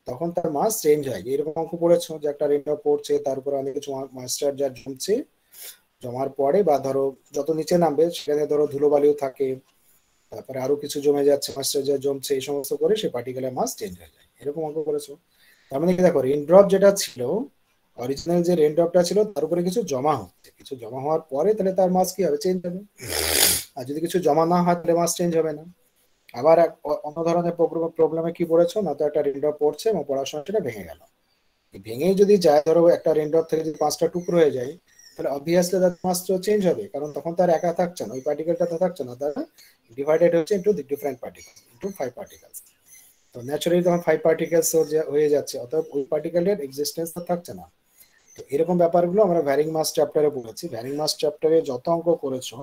তখন তার মাস চেঞ্জ হয়। এরকম অঙ্ক পড়েছো যে একটা রেইন ড্রপ পড়ছে, তার উপরে অনেক কিছু ময়েশ্চারাইজার জমছে, জমার পরে বা ধরো যত নিচে নামবে সেখানে ধরো ধুলোবালিও থাকে, তারপরে আরো কিছু জমে যাচ্ছে, ময়েশ্চারাইজার জমছে, এই সমস্ত করে সেই পার্টিকেলের মাস চেঞ্জ হয়ে যায়, এরকম অঙ্ক করেছো। তার মানে কি দেখো, রেইন ড্রপ যেটা ছিল, অরিজিনাল যে রেইন ড্রপটা ছিল তার উপরে কিছু জমা হচ্ছে, কিছু জমা হওয়ার পরে তাহলে তার মাস কি হবে, চেঞ্জ হবে। আর যদি কিছু জমা না হয় তাহলে মাস চেঞ্জ হবে না। আবার অন্য ধরনের প্রবলেমে কি পড়েছো না, তো একটা রেইন ড্রপ পড়ছে এবং পড়ার সময় সেটা ভেঙে গেল, ভেঙেই যদি যায় ধরো একটা রেইন ড্রপ থেকে যদি 5টা টুকরো হয়ে যায়, তাহলে অবভিয়াসলি তার মাস তো চেঞ্জ হবে, কারণ তখন তার একা থাকছে না, ওই পার্টিকেলটা তো থাকছে না, তারা ডিভাইডেড হচ্ছে into different particles, into 5 particles. তো ন্যাচারালি তখন 5 পার্টিকেলস হয়ে যাচ্ছে, অর্থাৎ ওই পার্টিকেলের এক্সিস্টেন্স থাকছে না। তো এরকম ব্যাপারগুলো আমরা ভ্যারিং মাস চ্যাপ্টারে পড়েছি। ভ্যারিং মাস চ্যাপ্টারে যত অঙ্ক করেছো,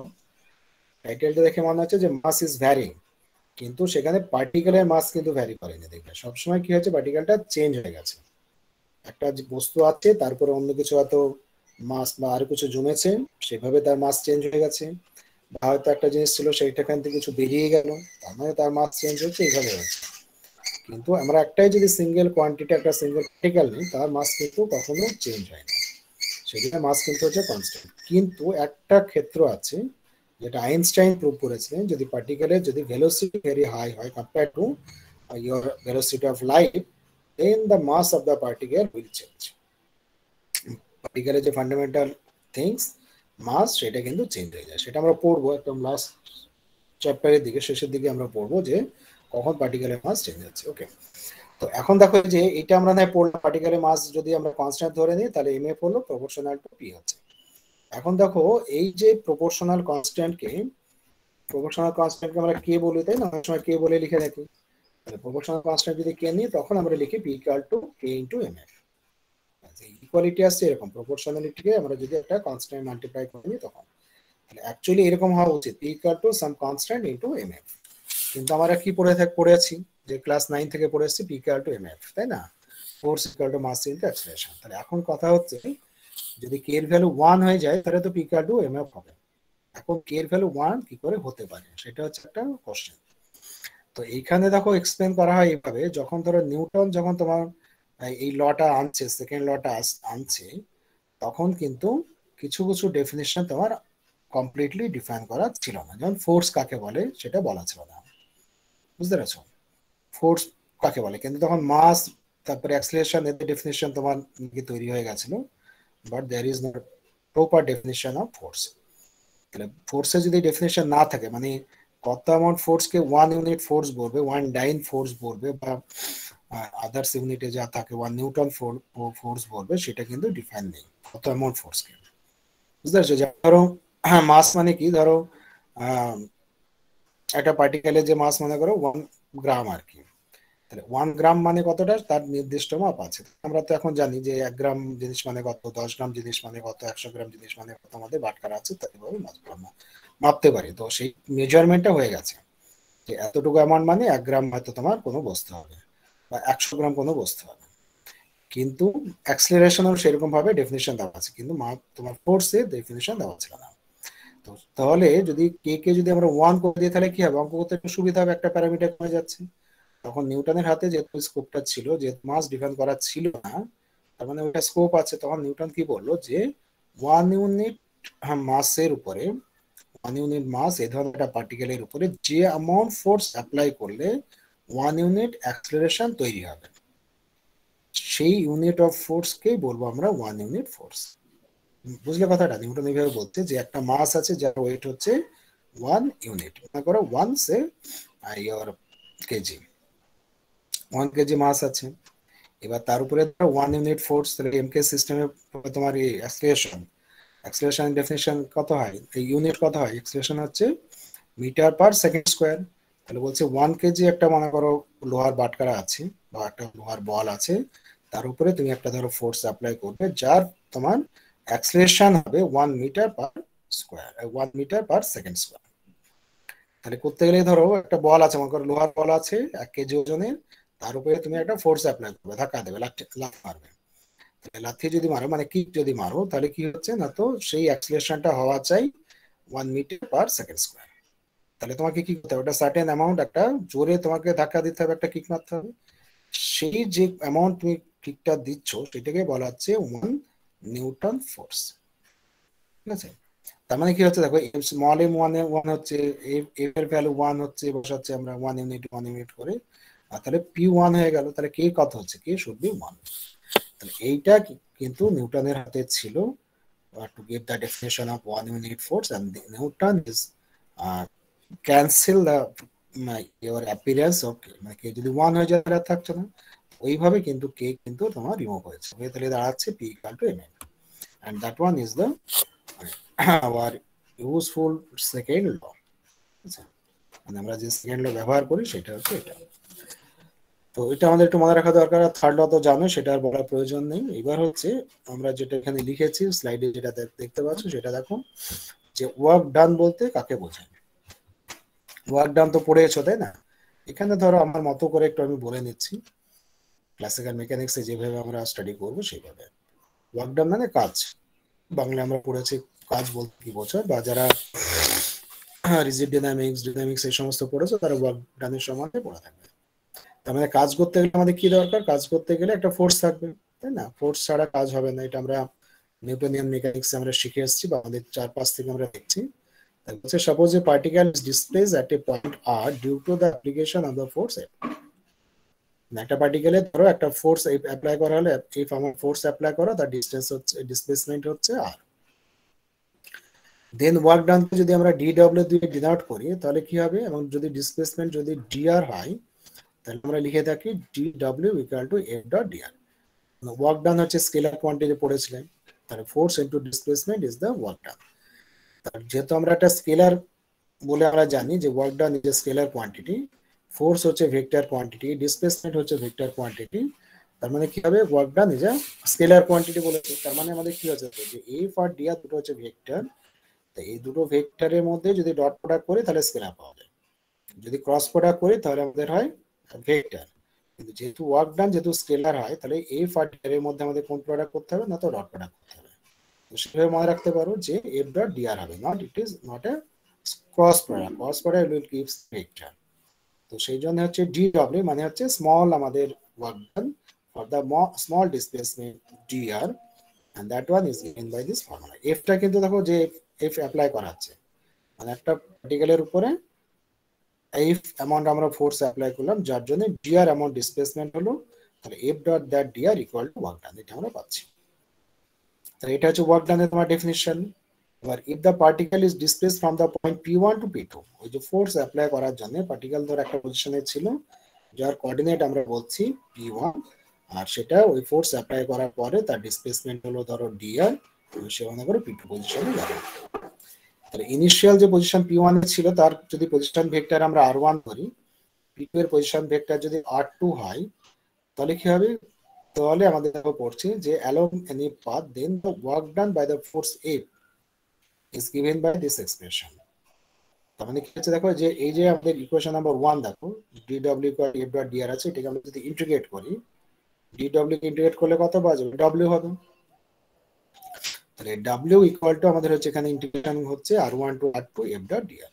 টাইটেলটা দেখে মনে হচ্ছে যে মাস ইজ ভ্যারিং, কিন্তু সেখানে পার্টিকেলের মাস কিন্তু ভ্যারি করেনি, দেখবে সবসময় কি হচ্ছে, পার্টিকেলটা চেঞ্জ হয়ে গেছে, একটা যে বস্তু আছে তারপরে অন্য কিছু হয়তো মাস বা আরো কিছু জমেছে, সেভাবে তার মাস চেঞ্জ হয়ে গেছে, বা হয়তো একটা জিনিস ছিল সেইটাখান থেকে কিছু বেরিয়ে গেল, তার মানে তার মাস চেঞ্জ হচ্ছে, এইভাবে হচ্ছে। কিন্তু আমরা একটাই যদি সিঙ্গেল কোয়ান্টিটি, একটা সিঙ্গেল পার্টিকেল নিই, তার মাস কিন্তু কখনো চেঞ্জ হয় না, সেটা মাস কিন্তু হচ্ছে কনস্ট্যান্ট। কিন্তু একটা ক্ষেত্র আছে যেটা আইনস্টাইন প্রুভ করেছিলেন, যদি পার্টিকেলের যদি ভেলোসিটি ভেরি হাই হয় compare to your velocity of light, then the mass of the particle will change. পার্টিকেলের যে ফান্ডামেন্টাল থিংস মাস, সেটা কিন্তু চেঞ্জ হয়ে যায়, সেটা আমরা পড়বো একদম লাস্ট চ্যাপ্টারের দিকে, শেষের দিকে আমরা পড়বো যে কখন পার্টিকেলের মাস চেঞ্জ হচ্ছে। ওকে, তো এখন দেখো যে এটা আমরা না পড়লাম, পার্টিকেলের মাস যদি আমরা কনস্ট্যান্ট ধরে নিই তাহলে এম এফ হলো প্রপোর্শনাল টু পি হচ্ছে। এখন দেখো এই যে প্রপোর্শনাল কনস্ট্যান্টকে আমরা কে বলি, তাই না, অনেক সময় কে বলে লিখে রাখি, প্রপোর্শনাল কনস্ট্যান্ট যদি কে নিই তখন আমরা লিখি P equal to K into M F. Equality আসছে এরকম, প্রপোর্শনালিটিকে আমরা যদি একটা কনস্ট্যান্ট মাল্টিপ্লাই করে নিই তখন, তাহলে অ্যাকচুয়ালি এরকম হওয়া উচিত P equal to some constant into mf। কিন্তু আমরা কি পড়েছি যে ক্লাস 9 থেকে পড়ে এসেছি P ইকুয়াল টু mf, তাই না? Force equal to mass into acceleration. তাহলে এখন কথা হচ্ছে যদি k এর ভ্যালু 1 হয়ে যায় তাহলে তো P ইকুয়াল টু mf হবে। এখন k এর ভ্যালু 1 কি করে হতে পারে সেটা হচ্ছে একটা কোশ্চেন। তো এইখানে দেখো এক্সপ্লেন করা হয় এইভাবে, যখন ধরো নিউটন যখন তোমার এই লটা আনছে, সেকেন্ড লটা আনছে, তখন কিন্তু কিছু কিছু ডেফিনিশন তোমার কমপ্লিটলি ডিফাইন করা ছিল না। যেমন ফোর্স কাকে বলে সেটা বলা ছিল না, বুঝতে পেরেছো? ফোর্স কাকে বলে, কিন্তু তখন মাস তারপরে অ্যাক্সিলারেশন এর ডেফিনিশন তোমার কি তৈরি হয়ে গেছিল, but there is not proper definition of force. তাহলে ফোর্সের যদি ডেফিনিশন না থাকে, মানে কত অ্যামাউন্ট ফোর্সকে 1 ইউনিট ফোর্স বলবে, 1 ডাইন ফোর্স বলবে, বা আদার্স ইউনিটে যা থাকে 1 নিউটন ফোর্স বলবে, সেটা কিন্তু ডিফাইন নেই কত অ্যামাউন্ট ফোর্সকে, বুঝতে পারছো? ধরো মাস মানে কি, ধরো একটা পার্টিকেলের যে মাস মনে করো 1 গ্রাম আর কি, তাহলে 1 গ্রাম মানে কতটা তার নির্দিষ্ট মাপ আছে। আমরা তো এখন জানি যে 1 গ্রাম জিনিস মানে কত, 10 গ্রাম জিনিস মানে কত, 100 গ্রাম জিনিস মানে কত, আমাদের বাটখারা আছে, তাইভাবে মাপতে পারি। তো সেই মেজারমেন্টটা হয়ে গেছে যে এতটুকু অ্যামাউন্ট মানে 1 গ্রাম হয়তো তোমার কোনো বস্তু হবে, বা 100 গ্রাম কোনো বস্তু হবে। কিন্তু অ্যাক্সিলারেশনও সেরকম ভাবে ডেফিনিশন দেওয়া আছে, কিন্তু তোমার ফোর্সে ডেফিনিশন দেওয়া ছিল না। তো তাহলে যদি কে যদি আমরা 1 করে দিই তাহলে কি হবে, অঙ্ক করতে একটু সুবিধা হবে, একটা প্যারামিটার কমে যাচ্ছে। তখন নিউটনের হাতে যেহেতু স্কোপটা ছিল, যে মাস ডিফাইন করা ছিল না, তার মানে ওটা স্কোপ আছে, তখন নিউটন কি বললো যে 1 ইউনিট মাসের উপরে, 1 ইউনিট মাস এই ধরনের একটা পার্টিকেলের উপরে যে অ্যামাউন্ট ফোর্স অ্যাপ্লাই করলে 1 ইউনিট অ্যাক্সিলারেশন তৈরি হবে, সেই ইউনিট অফ ফোর্সকেই বলবো আমরা 1 ইউনিট ফোর্স। বুঝলে কথাটা? নিউটন এইভাবে বলতে যে একটা মাস আছে যার ওয়েট হচ্ছে 1 ইউনিট, মনে করো 1 সে ইয়োর কেজি, 1 কেজি মাস আছে, এবার তার উপরে 1 ইউনিট ফোর্স, তাহলে এমকে সিস্টেমে তোমার এই অ্যাক্সিলারেশন ডেফিনিশন কত হয়, এই ইউনিট কত হয়, অ্যাক্সিলারেশন হচ্ছে মিটার পার সেকেন্ড স্কয়ার। তাহলে বলছে 1 কেজি একটা মনে করো লোহার বাটখারা আছে বা একটা লোহার বল আছে, তার উপরে তুমি একটা ধরো ফোর্স অ্যাপ্লাই করবে, যার তোমার অ্যাক্সিলারেশন হবে 1 metre per square, 1 metre per second square. তাহলে করতে গেলে ধরো একটা বল আছে, মনে করো লোহার বল আছে 1 কেজি ওজনের, তার উপরে তুমি একটা ফোর্স অ্যাপ্লাই করবে, ধাক্কা দেবে, লাফ মারবে। লাথি যদি মারো মানে কিক যদি মারো, তাহলে কি হচ্ছে না, তো সেই অ্যাক্সিলারেশনটা হওয়া চাই 1 মিটার পার সেকেন্ড স্কয়ার। তাহলে তোমাকে কি করতে হবে, একটা সার্টেন অ্যামাউন্ট, একটা জোরে তোমাকে ধাক্কা দিতে হবে, একটা কিক মারতে হবে, সেই যে অ্যামাউন্ট তুমি কিকটা দিচ্ছ সেটাকে বলা হচ্ছে 1 নিউটন ফোর্স, ঠিক আছে? তার মানে কি হচ্ছে, দেখো স্মল এম 1 হচ্ছে, এফ এর ভ্যালু 1 হচ্ছে, বসাচ্ছি আমরা 1 ইউনিট করে, আর তাহলে P1 হয়ে গেল, তাহলে কে কত হচ্ছে, কে শুড বি 1। তাহলে এইটা কিন্তু নিউটনের হাতে ছিল, to give the definition of 1 unit force, and Newton is cancel the your appearance of মানে কে যদি 1 হয়ে যায় তাহলে থাকছে না, ওইভাবে কিন্তু কে কিন্তু তোমার রিমুভ হয়েছে, তাহলে দাঁড়াচ্ছে P equal to mf, and that one is the our useful second law। আচ্ছা, মানে আমরা যে সেকেন্ড ল ব্যবহার করি সেটা হচ্ছে এটা। তো এটা আমাদের একটু মনে রাখা দরকার। থার্ড ল তো জানো, সেটা আর বলার প্রয়োজন নেই। এবার হচ্ছে আমরা যেটা এখানে লিখেছি স্লাইডে, যেটা দেখতে পাচ্ছ সেটা দেখো, যে ওয়ার্ক ডান বলতে কাকে বোঝায়। ওয়ার্ক ডান তো পড়েছো তাই না? এখানে ধরো আমার মতো করে একটু আমি বলে নিচ্ছি, ক্লাসিক্যাল মেকানিক্সে যেভাবে আমরা স্টাডি করবো সেইভাবে। ওয়ার্ক ডান মানে কাজ, বাংলা আমরা পড়েছি কাজ বলতে কি বোঝায়, বা যারা রিজিড ডাইনামিক্স এই সমস্ত পড়েছো তারা ওয়ার্ক ডানের সম্বন্ধে পড়ে থাকবে। তার মানে কাজ করতে গেলে আমাদের কি দরকার, কাজ করতে গেলে একটা ফোর্স থাকবে, তাই না? ফোর্স ছাড়া কাজ হবে না, এটা আমরা নিউটনিয়ান মেকানিক্সে আমরা শিখে এসেছি, বা আমাদের চারপাশ থেকে আমরা দেখছি। তাহলে suppose a particle is displaced at a point r due to the application of the force F। একটা পার্টিকেলে ধরো একটা ফোর্স অ্যাপ্লাই করা হলে, ইফ আমরা ফোর্স অ্যাপ্লাই করো, তার ডিসটেন্স হচ্ছে, ডিসপ্লেসমেন্ট হচ্ছে r। দেন ওয়ার্ক ডান যদি আমরা dw দিয়ে ডিনোট করি তাহলে কি হবে, এবং যদি ডিসপ্লেসমেন্ট যদি dr হয় তাহলে আমরা লিখে থাকি dw equal to f dot dr। Work done হচ্ছে স্কেলার কোয়ান্টিটি পড়েছিলেন, তাহলে force into displacement is the work ডান। তার যেহেতু আমরা একটা স্কেলার বলে আমরা জানি যে work done is a scalar quantity, force হচ্ছে ভেক্টর কোয়ান্টিটি, ডিসপ্লেসমেন্ট হচ্ছে ভেক্টর কোয়ান্টিটি, তার মানে কি হবে, work done is a scalar quantity বলেছে। তার মানে আমাদের কি হচ্ছে যে এফ আর ডি আর দুটো হচ্ছে ভেক্টর, তো এই দুটো ভেক্টরের মধ্যে যদি ডট প্রোডাক্ট করি তাহলে স্কেলার পাওয়া যায়, যদি ক্রস প্রোডাক্ট করি তাহলে আমাদের হয় ভেক্টর। কিন্তু যেহেতু ওয়ার্ক ডান যেহেতু স্কেলার হয়, তাহলে এফ আর ডি এর মধ্যে আমাদের কোন প্রোডাক্ট করতে হবে, না তো ডট প্রোডাক্ট করতে হবে। তো সেভাবে মনে রাখতে পারো যে এফ ডট ডি আর হবে, not it is not a cross product, cross product will gives vector. তো সেই জন্য হচ্ছে ডি ডব্লিউ মানে হচ্ছে স্মল আমাদের work done for the small displacement D R, and that one is given by this formula. f টা কিন্তু দেখো যে f অ্যাপ্লাই করা আছে, মানে একটা পার্টিকেলের উপরে f অ্যামাউন্ট আমরা ফোর্স অ্যাপ্লাই করলাম, যার জন্য dr অ্যামাউন্ট ডিসপ্লেসমেন্ট হলো, তাহলে f dot that dr equal to work done, এটা আমরা পাচ্ছি। তাহলে এটা হচ্ছে ওয়ার্ক ডানের তোমার ডেফিনিশন। এবার if the particle is displaced from the point p1 to p2, ওই যে ফোর্স অ্যাপ্লাই করার জন্য পার্টিকেল ধর একটা পজিশনে ছিল, যার কোঅর্ডিনেট আমরা বলছি p1, আর সেটা ওই ফোর্স অ্যাপ্লাই করার পরে তার ডিসপ্লেসমেন্ট হলো ধরো dr, সে মনে করো p2 পজিশনে যাবে। তাহলে ইনিশিয়াল যে পজিশন p1 এ ছিল তার যদি পজিশন ভেক্টর আমরা r1 ধরি, p2 এর পজিশন ভেক্টর যদি r2 হয়, তাহলে কি হবে, তাহলে আমাদের দেখো পড়ছে যে along any path then the work done by the force F is given by this expression। তার মানে কি হচ্ছে দেখো যে এই যে আমাদের ইকুয়েশন নাম্বার 1 দেখো dw equal f dot dr আছে, এটাকে আমরা যদি ইন্টিগ্রেট করি, dw কে ইন্টিগ্রেট করলে কত পাওয়া যাবে, w হবে। তাহলে w ইকুয়াল টু আমাদের হচ্ছে এখানে ইন্টিগ্রেশন হচ্ছে r1 to r2 f dot dr।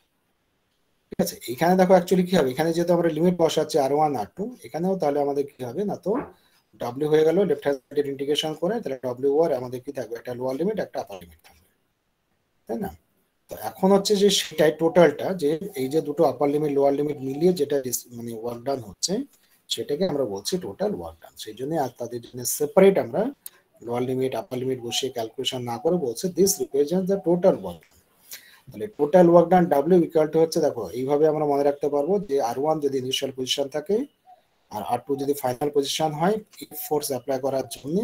ঠিক আছে, এখানে দেখো অ্যাকচুয়ালি কি হবে, এখানে যেহেতু আমরা লিমিট বসাচ্ছি r1 r2, এখানেও তাহলে আমাদের কি হবে না তো w হয়ে গেল লেফট হ্যান্ড সাইডের ইন্টিগ্রেশন করে, তাহলে w আর আমাদের কি থাকবে, একটা লোয়ার লিমিট একটা আপার লিমিট থাকবে, তাই না। তো এখন হচ্ছে যে সেটাই টোটালটা, যে এই যে দুটো আপার লিমিট লোয়ার লিমিট মিলিয়ে যেটা মানে ওয়ার্ক ডান হচ্ছে, সেটাকে আমরা বলছি টোটাল ওয়ার্ক ডান। সেই জন্য আর তাদের জন্য সেপারেট আমরা লোয়ার লিমিট আপার লিমিট বসিয়ে ক্যালকুলেশন না করে বলছে this represents the total work. তাহলে total work done W equal to হচ্ছে, দেখো এইভাবে আমরা মনে রাখতে পারবো যে r1 যদি ইনিশিয়াল পজিশন থাকে আর r2 যদি ফাইনাল পজিশন হয় ফোর্স অ্যাপ্লাই করার জন্য,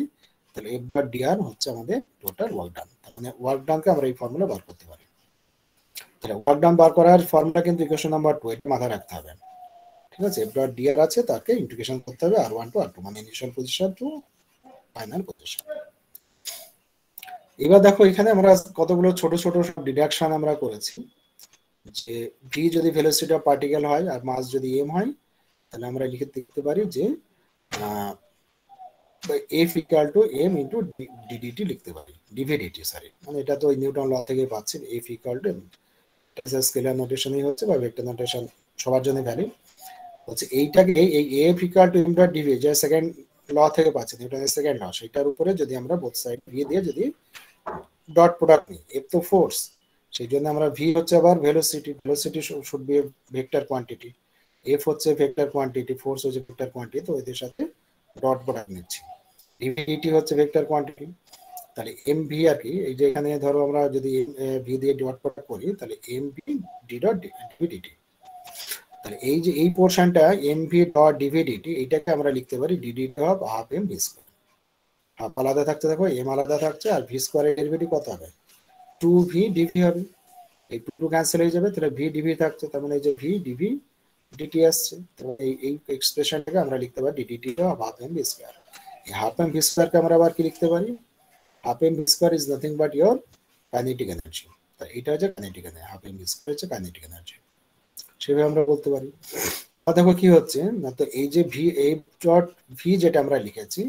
তাহলে f ডট dr হচ্ছে আমাদের টোটাল ওয়ার্ক ডান। তার মানে ওয়ার্ক ডানকে আমরা এই ফর্মুলা বার করতে পারি। তাহলে ওয়ার্ক ডান বার করার ফর্মুলা কিন্তু ইকুয়েশন নাম্বার 2 এটা মাথায় রাখতে হবে। ঠিক আছে, f ডট dr আছে, তাকে ইন্টিগ্রেশন করতে হবে r1 টু r2 মানে initial position to final position. এবার দেখো এখানে আমরা কতগুলো ছোট ছোট ডিডাকশন আমরা করেছি, যে v যদি ভেলোসিটি অফ পার্টিকেল হয় আর মাস যদি m হয়, তাহলে আমরা লিখে দেখতে পারি যে f equal two m into ddt লিখতে পারি, dvdt সরি, মানে এটা তো নিউটন ল থেকে পাচ্ছি, f ইকুয়াল টু স্কেলার নোটেশনই হচ্ছে বা ভেক্টর নোটেশন সবার জন্য ভ্যালিড হচ্ছে। এইটাকে এই f equal two m dot dv যে সেকেন্ড ল থেকে পাচ্ছি, নিউটনের সেকেন্ড ল, সেটার উপরে যদি আমরা বোথ সাইড দিয়ে যদি ডট প্রোডাক্ট নিই, f তো ফোর্স, সেই জন্য আমরা v হচ্ছে আবার velocity, velocity should be vector quantity, f হচ্ছে ভেক্টর কোয়ান্টিটি, ফোর্স হচ্ছে ভেক্টর কোয়ান্টিটি, তো এদের সাথে ডট প্রোডাক্ট নিচ্ছি, dvdt হচ্ছে ভেক্টর কোয়ান্টিটি। তাহলে mv আর কি, এই যে এখানে ধরো আমরা যদি v দিয়ে ডট প্রোডাক্ট করি, তাহলে mv d ডট dvdt। তাহলে এই যে এই পোরশনটা mv ডট dvdt, এটাকে আমরা লিখতে পারি dd of half m v square. Half আলাদা থাকছে দেখো, m আলাদা থাকছে, আর v স্কয়ারের ডেরিভেটিভ কত হবে, 2v dv হবে, এই 2 ক্যান্সেল হয়ে যাবে, তাহলে v dv থাকছে, তার মানে এই যে v dv dt আসছে, তো এই এক্সপ্রেশনটাকে আমরা লিখতে পারি dd of half m v square. এই হাফ m v স্কয়ারকে আমরা আবার কি লিখতে পারি, half m v square is nothing but your kinetic energy. তো এটা হচ্ছে kinetic energy, half m v square হচ্ছে কাইনেটিক এনার্জি, সেভাবে আমরা বলতে পারি। দেখো কি হচ্ছে না, তো এই যে v ডট v যেটা আমরা লিখেছি,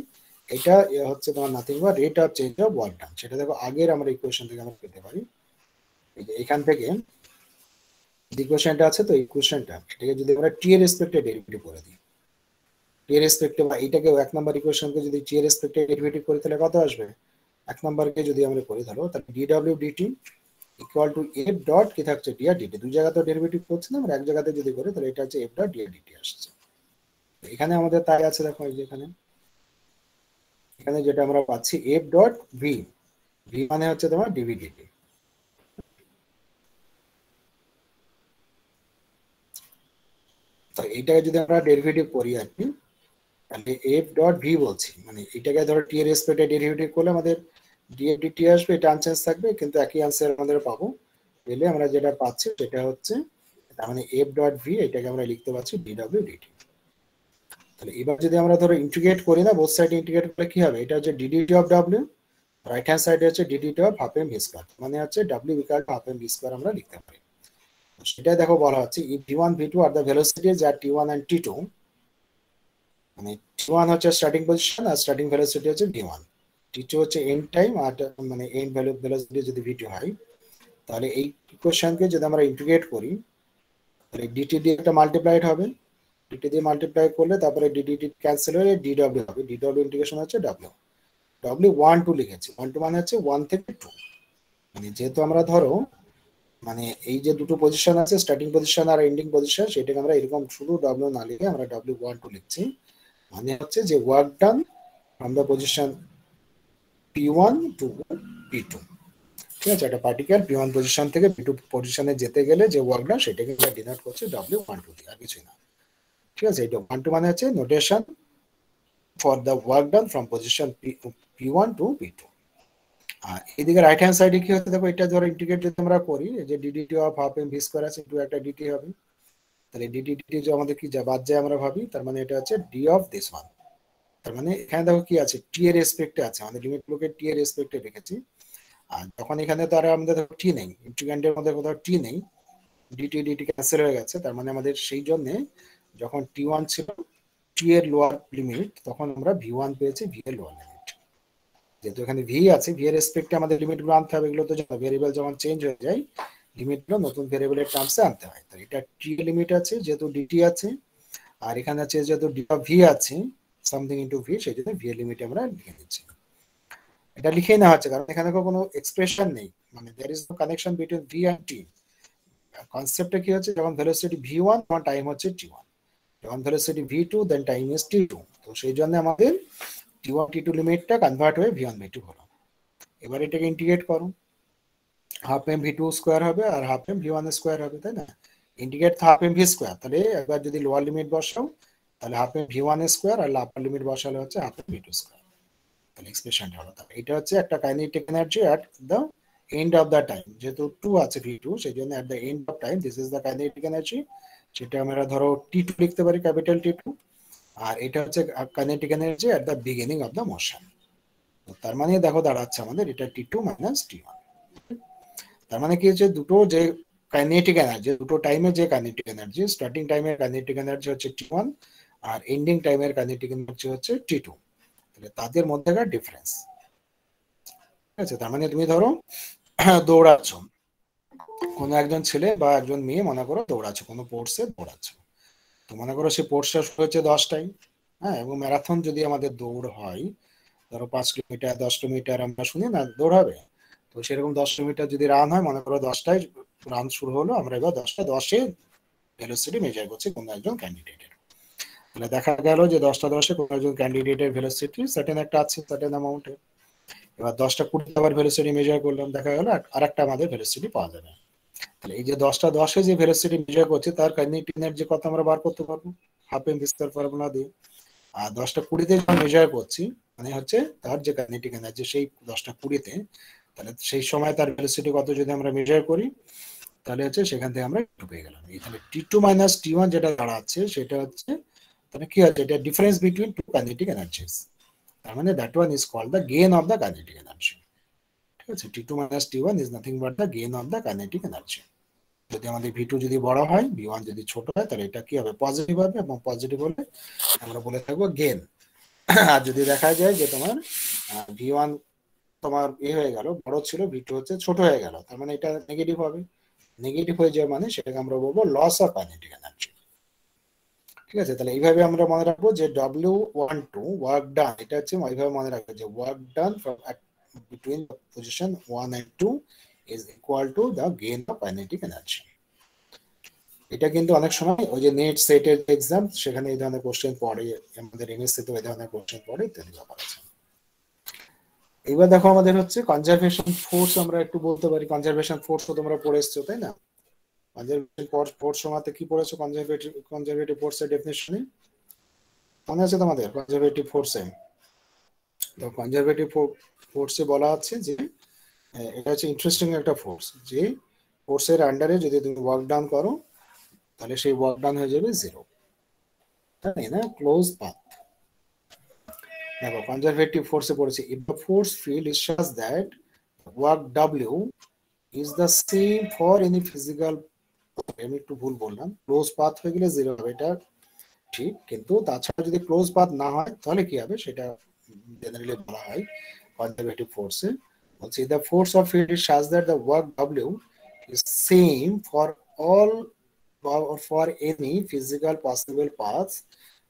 এটা হচ্ছে তোমার nothing but rate of change of work done, সেটা দেখো আগের আমরা ইকুয়েশন থেকে আমরা পেতে পারি। এই যে এখান থেকে ইকুয়েশনটা আছে, তো ইকুয়েশনটা এটাকে যদি আমরা টি এর রেসপেক্টে ডেরিভেটিভ করে দিই, টি এর রেসপেক্টে বা এটাকে এক নাম্বার ইকুয়েশনকে যদি টি এর রেসপেক্টে ডেরিভেটিভ করি, তাহলে কত আসবে, এক নাম্বারকে যদি আমরা করি ধরো, তাহলে dw dt equal to f dot কি থাকছে dr dt, দুই জায়গাতে ডেরিভেটিভ করছে না, আমরা এক জায়গাতে যদি করি তাহলে এটা হচ্ছে f ডট dr dt আসছে। এখানে আমাদের তাই আছে, দেখো এই যে এখানে যেটা আমরা পাচ্ছি f ডট v, v মানে হচ্ছে তোমার dv dt। তো এইটাকে যদি আমরা ডেরিভেটিভ করি আর কি, তাহলে f ডট v বলছি, মানে এটাকে ধরো t এর রেসপেক্টে ডেরিভেটিভ করলে আমাদের df dt আসবে, এটা আনচেঞ্জ থাকবে, কিন্তু একই আনসার আমাদের পাবো, পেলে আমরা যেটা পাচ্ছি সেটা হচ্ছে, তার মানে f ডট v এটাকে আমরা লিখতে পাচ্ছি dw dt। তো তাহলে এবার যদি আমরা ধরো ইন্টিগ্রেট করি না, বোথ সাইড ইন্টিগ্রেট করলে কি হবে, এটা হচ্ছে D D T of W, right hand সাইডে হচ্ছে D D T of half M V square, মানে হচ্ছে W equal to half M V square আমরা লিখতে পারি। সেটা দেখো বলা হচ্ছে if v1 v2 are the velocities at t1 and t2, মানে t1 হচ্ছে স্টার্টিং পজিশন আর স্টার্টিং ভেলোসিটি হচ্ছে v1, t2 হচ্ছে এন্ড টাইম আর মানে এন্ড ভেলোসিটি যদি v2 হয়, তাহলে এই ইকুয়েশনকে যদি আমরা ইন্টিগ্রেট করি তাহলে dt দিয়ে একটা মাল্টিপ্লাইড হবে, dt দিয়ে মাল্টিপ্লাই করলে তারপরে dt ক্যান্সেল হয়ে dw হবে, dw ইন্টিগ্রেশন হচ্ছে w 1 2 লিখেছি, 1 2 মানে হচ্ছে 1 থেকে 2, মানে যেহেতু আমরা ধরো মানে এই যে দুটো পজিশন আছে স্টার্টিং পজিশন আর এন্ডিং পজিশন, সেটাকে আমরা এরকম শুধু w না লিখে আমরা w1 2 লিখছি, মানে হচ্ছে যে work done from the position p1 to p2। ঠিক আছে, একটা পার্টিকেল p1 পজিশন থেকে p2 পজিশনে যেতে গেলে যে ওয়ার্ক ডান সেটাকে আমরা ডিনোট করছি w1 2 দিয়ে, আর কিছুই না। ঠিক আছে, এটা 1 2 মানে হচ্ছে notation for the work done from position p1 to p2। আর এদিকে রাইট হ্যান্ড সাইডে কি হচ্ছে দেখো, এটা ধরো ইন্টিগ্রেট যদি আমরা করি, যে DDT of half M V square আছে টু একটা ডিটি হবে, তাহলে ডিডিটি যে আমাদের কি বাদ যায় আমরা ভাবি, তার মানে এটা হচ্ছে ডি অফ দিস ওয়ান, তার মানে এখানে দেখো কি আছে টি এর রেসপেক্টে আছে, আমাদের লিমিট গুলোকে টি এর রেসপেক্টে রেখেছি, আর যখন এখানে তো আর আমাদের টি নেই, ইন্টিগ্র্যান্ডের মধ্যে কোথাও টি নেই, ডিটি ক্যান্সেল হয়ে গেছে, তার মানে আমাদের সেই জন্য যখন t1 ছিল টি এর লোয়ার লিমিট, তখন আমরা v1 পেয়েছি v এর লোয়ার লিমিট। যেহেতু এখানে ভি আছে, ভি এর রেসপেক্টে আমাদের লিমিটগুলো আনতে হবে, এগুলো তো জানো ভেরিয়েবল যখন চেঞ্জ হয়ে যায় লিমিটগুলো নতুন ভেরিয়েবলের টার্মসে আনতে হয়, তো এটা টি লিমিট আছে যেহেতু ডিটি আছে, আর এখানে আছে যেহেতু ডি অফ ভি আছে সামথিং ইনটু ভি, সেই জন্য ভি এর লিমিট আমরা লিখে দিচ্ছি। এটা লিখেই না হচ্ছে কারণ এখানে কোনো এক্সপ্রেশন নেই, মানে there is no connection between V and T. কনসেপ্টটা কি হচ্ছে, যখন ভেলোসিটি v1 তখন টাইম হচ্ছে t1, যখন velocity v2 then time is t2, তো সেই জন্য আমাদের t1 t2 লিমিটটা কনভার্ট হয়ে v1 v2 হলো। এবার এটাকে ইন্টিগ্রেট করো, হাফ এম ভি2 স্কয়ার হবে আর হাফ এম v1 স্কয়ার হবে, তাই না, integrate half M V square, তাহলে একবার যদি লোয়ার লিমিট বসাও তাহলে হাফ এম v1 স্কয়ার আর আপার লিমিট বসালে হচ্ছে হাফ এম v2 স্কয়ার, তাহলে এক্সপ্রেশনটা হলো। তাহলে এটা হচ্ছে একটা kinetic energy at the end of the time, যেহেতু 2 আছে v2 সেই জন্য এট the end of time this is the kinetic energy, সেটা আমরা ধরো t2 লিখতে পারি, ক্যাপিটাল t2, আর এটা হচ্ছে kinetic energy at the beginning of the motion. তার মানে দেখো দাঁড়াচ্ছে আমাদের এটা t2 মাইনাস t1, তার মানে কি হচ্ছে দুটো যে কাইনেটিক এনার্জি, দুটো টাইমে যে কাইনেটিক এনার্জি, স্টার্টিং টাইমের কাইনেটিক এনার্জি হচ্ছে t1 আর এন্ডিং টাইমের কাইনেটিক এনার্জি হচ্ছে t2, তাহলে তাদের মধ্যেকার ডিফারেন্স। ঠিক আছে, তার মানে তুমি ধরো দৌড়াচ্ছ, কোনো একজন ছেলে বা একজন মেয়ে মনে করো দৌড়াচ্ছ, কোনো স্পোর্টসে দৌড়াচ্ছ, তো মনে করো সে স্পোর্টসটা শুরু হচ্ছে 10টায়, হ্যাঁ, এবং ম্যারাথন যদি আমাদের দৌড় হয় ধরো 5 কিলোমিটার 10 কিলোমিটার আমরা শুনি না দৌড় হবে, তো সেরকম 10 কিলোমিটার যদি রান হয়, মনে করো 10টায় রান শুরু হলো, আমরা এবার 10টা 10-এ ভেলোসিটি মেজার করছি কোনো একজন ক্যান্ডিডেটের, তাহলে দেখা গেল যে 10টা 10-এ কোনো একজন ক্যান্ডিডেটের ভেলোসিটি সার্টেন একটা আছে, সার্টেন অ্যামাউন্টে, এবার 10টা 20 আবার ভেলোসিটি মেজার করলাম, দেখা গেল আরেকটা আমাদের ভেলোসিটি পাওয়া যাবে। তাহলে এই যে 10টা 10-এ যে ভেলোসিটি মেজার করছে তার কাইনেটিক এনার্জি কত আমরা বার করতে পারবো half M V square formula দিয়ে, আর 10টা 20-তে যখন মেজার করছি মানে হচ্ছে তার যে কাইনেটিক এনার্জি সেই 10টা 20-তে, তাহলে সেই সময় তার ভেলোসিটি কত যদি আমরা মেজার করি তাহলে হচ্ছে সেখান থেকে আমরা একটু পেয়ে গেলাম, তাহলে t2 মাইনাস t1 যেটা দাঁড়াচ্ছে সেটা হচ্ছে, তাহলে কি হচ্ছে এটা difference between two kinetic energies, তার মানে that one is called the gain of the kinetic energy. ঠিক আছে, t2 minus t1 is nothing but the gain of the kinetic energy. যদি আমাদের v2 যদি বড় হয় v1 যদি ছোট হয় তাহলে এটা কি হবে, পজিটিভ হবে, এবং পজিটিভ হলে আমরা বলে থাকবো গেইন। আর যদি দেখা যায় যে তোমার v1 তোমার হয়ে গেল বড় ছিল, v2 হচ্ছে ছোট হয়ে গেল, তার মানে এটা নেগেটিভ হবে, নেগেটিভ হয়ে যাওয়া মানে সেটাকে আমরা বলবো লস অফ কাইনেটিক এনার্জি। ঠিক আছে, তাহলে এইভাবে আমরা মনে রাখবো যে W12 ওয়ার্ক ডান, এটা হচ্ছে এইভাবে মনে রাখবো যে work done from between the position 1 and 2 is equal to the gain of kinetic energy। এটা কিন্তু অনেক সময় ওই যে নেট সেটের এক্সাম সেখানে এই ধরনের কোশ্চেন পড়ে, আমাদের এমএসসি তে এই ধরনের কোশ্চেন পড়ে ইত্যাদি ব্যাপার আছে। এবার দেখো আমাদের হচ্ছে কনজারভেশন ফোর্স, আমরা একটু বলতে পারি কনজারভেশন ফোর্স তো তোমরা পড়ে এসছো তাই না, কনজারভেশন ফোর্স সময়তে কি পড়েছো, কনজারভেটিভ ফোর্সের ডেফিনিশনে মনে আছে তোমাদের, কনজারভেটিভ ফোর্সে তো কনজারভেটিভ ফোর্সে বলা আছে যে এটা হচ্ছে ইন্টারেস্টিং একটা ফোর্স, যে ফোর্সের আন্ডারে যদি তুমি ওয়ার্ক ডাউন করো তাহলে সেই ওয়ার্ক ডাউন হয়ে যাবে 0, in a closed path. Now, conservative force পড়েছে, if the force field is such that work W is the same for any physical, আমি একটু ভুল বললাম, ক্লোজ পাথ হয়ে গেলে 0 হবে, এটা ঠিক, কিন্তু তাছাড়া যদি ক্লোজ পাথ না হয় তাহলে কি হবে সেটা জেনারেলি বলা হয় কনজারভেটিভ ফোর্সে। বলছি the force of field is such that the work W is same for all or for any physical possible paths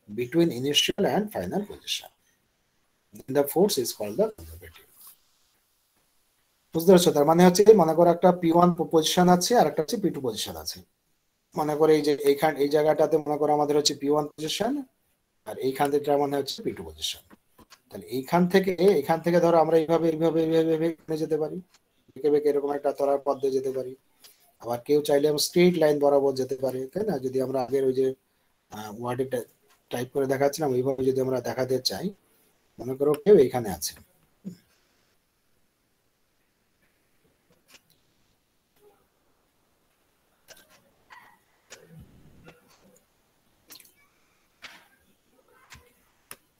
between initial and final position. Then the force is called the conservative. বুঝতে পারছো? তার মানে হচ্ছে মনে করো একটা P1 position আছে আর একটা হচ্ছে P2 পজিশন আছে। মনে করো এই যে এই জায়গাটাতে মনে করো আমাদের হচ্ছে P1 পজিশন আর এইখান থেকে মনে হচ্ছে P2 পজিশন। তাহলে এখান থেকে ধরো আমরা এইভাবে যেতে পারি, বেঁকে এরকম একটা তলার পথ দিয়ে যেতে পারি। আবার কেউ চাইলে স্ট্রেট লাইন বরাবর যেতে পারে, তাই না? যদি আমরা আগের ওই যে ওয়ার্ডে টাইপ করে দেখাচ্ছিলাম ওইভাবে যদি আমরা দেখাতে চাই, মনে করো কেউ এখানে আছে,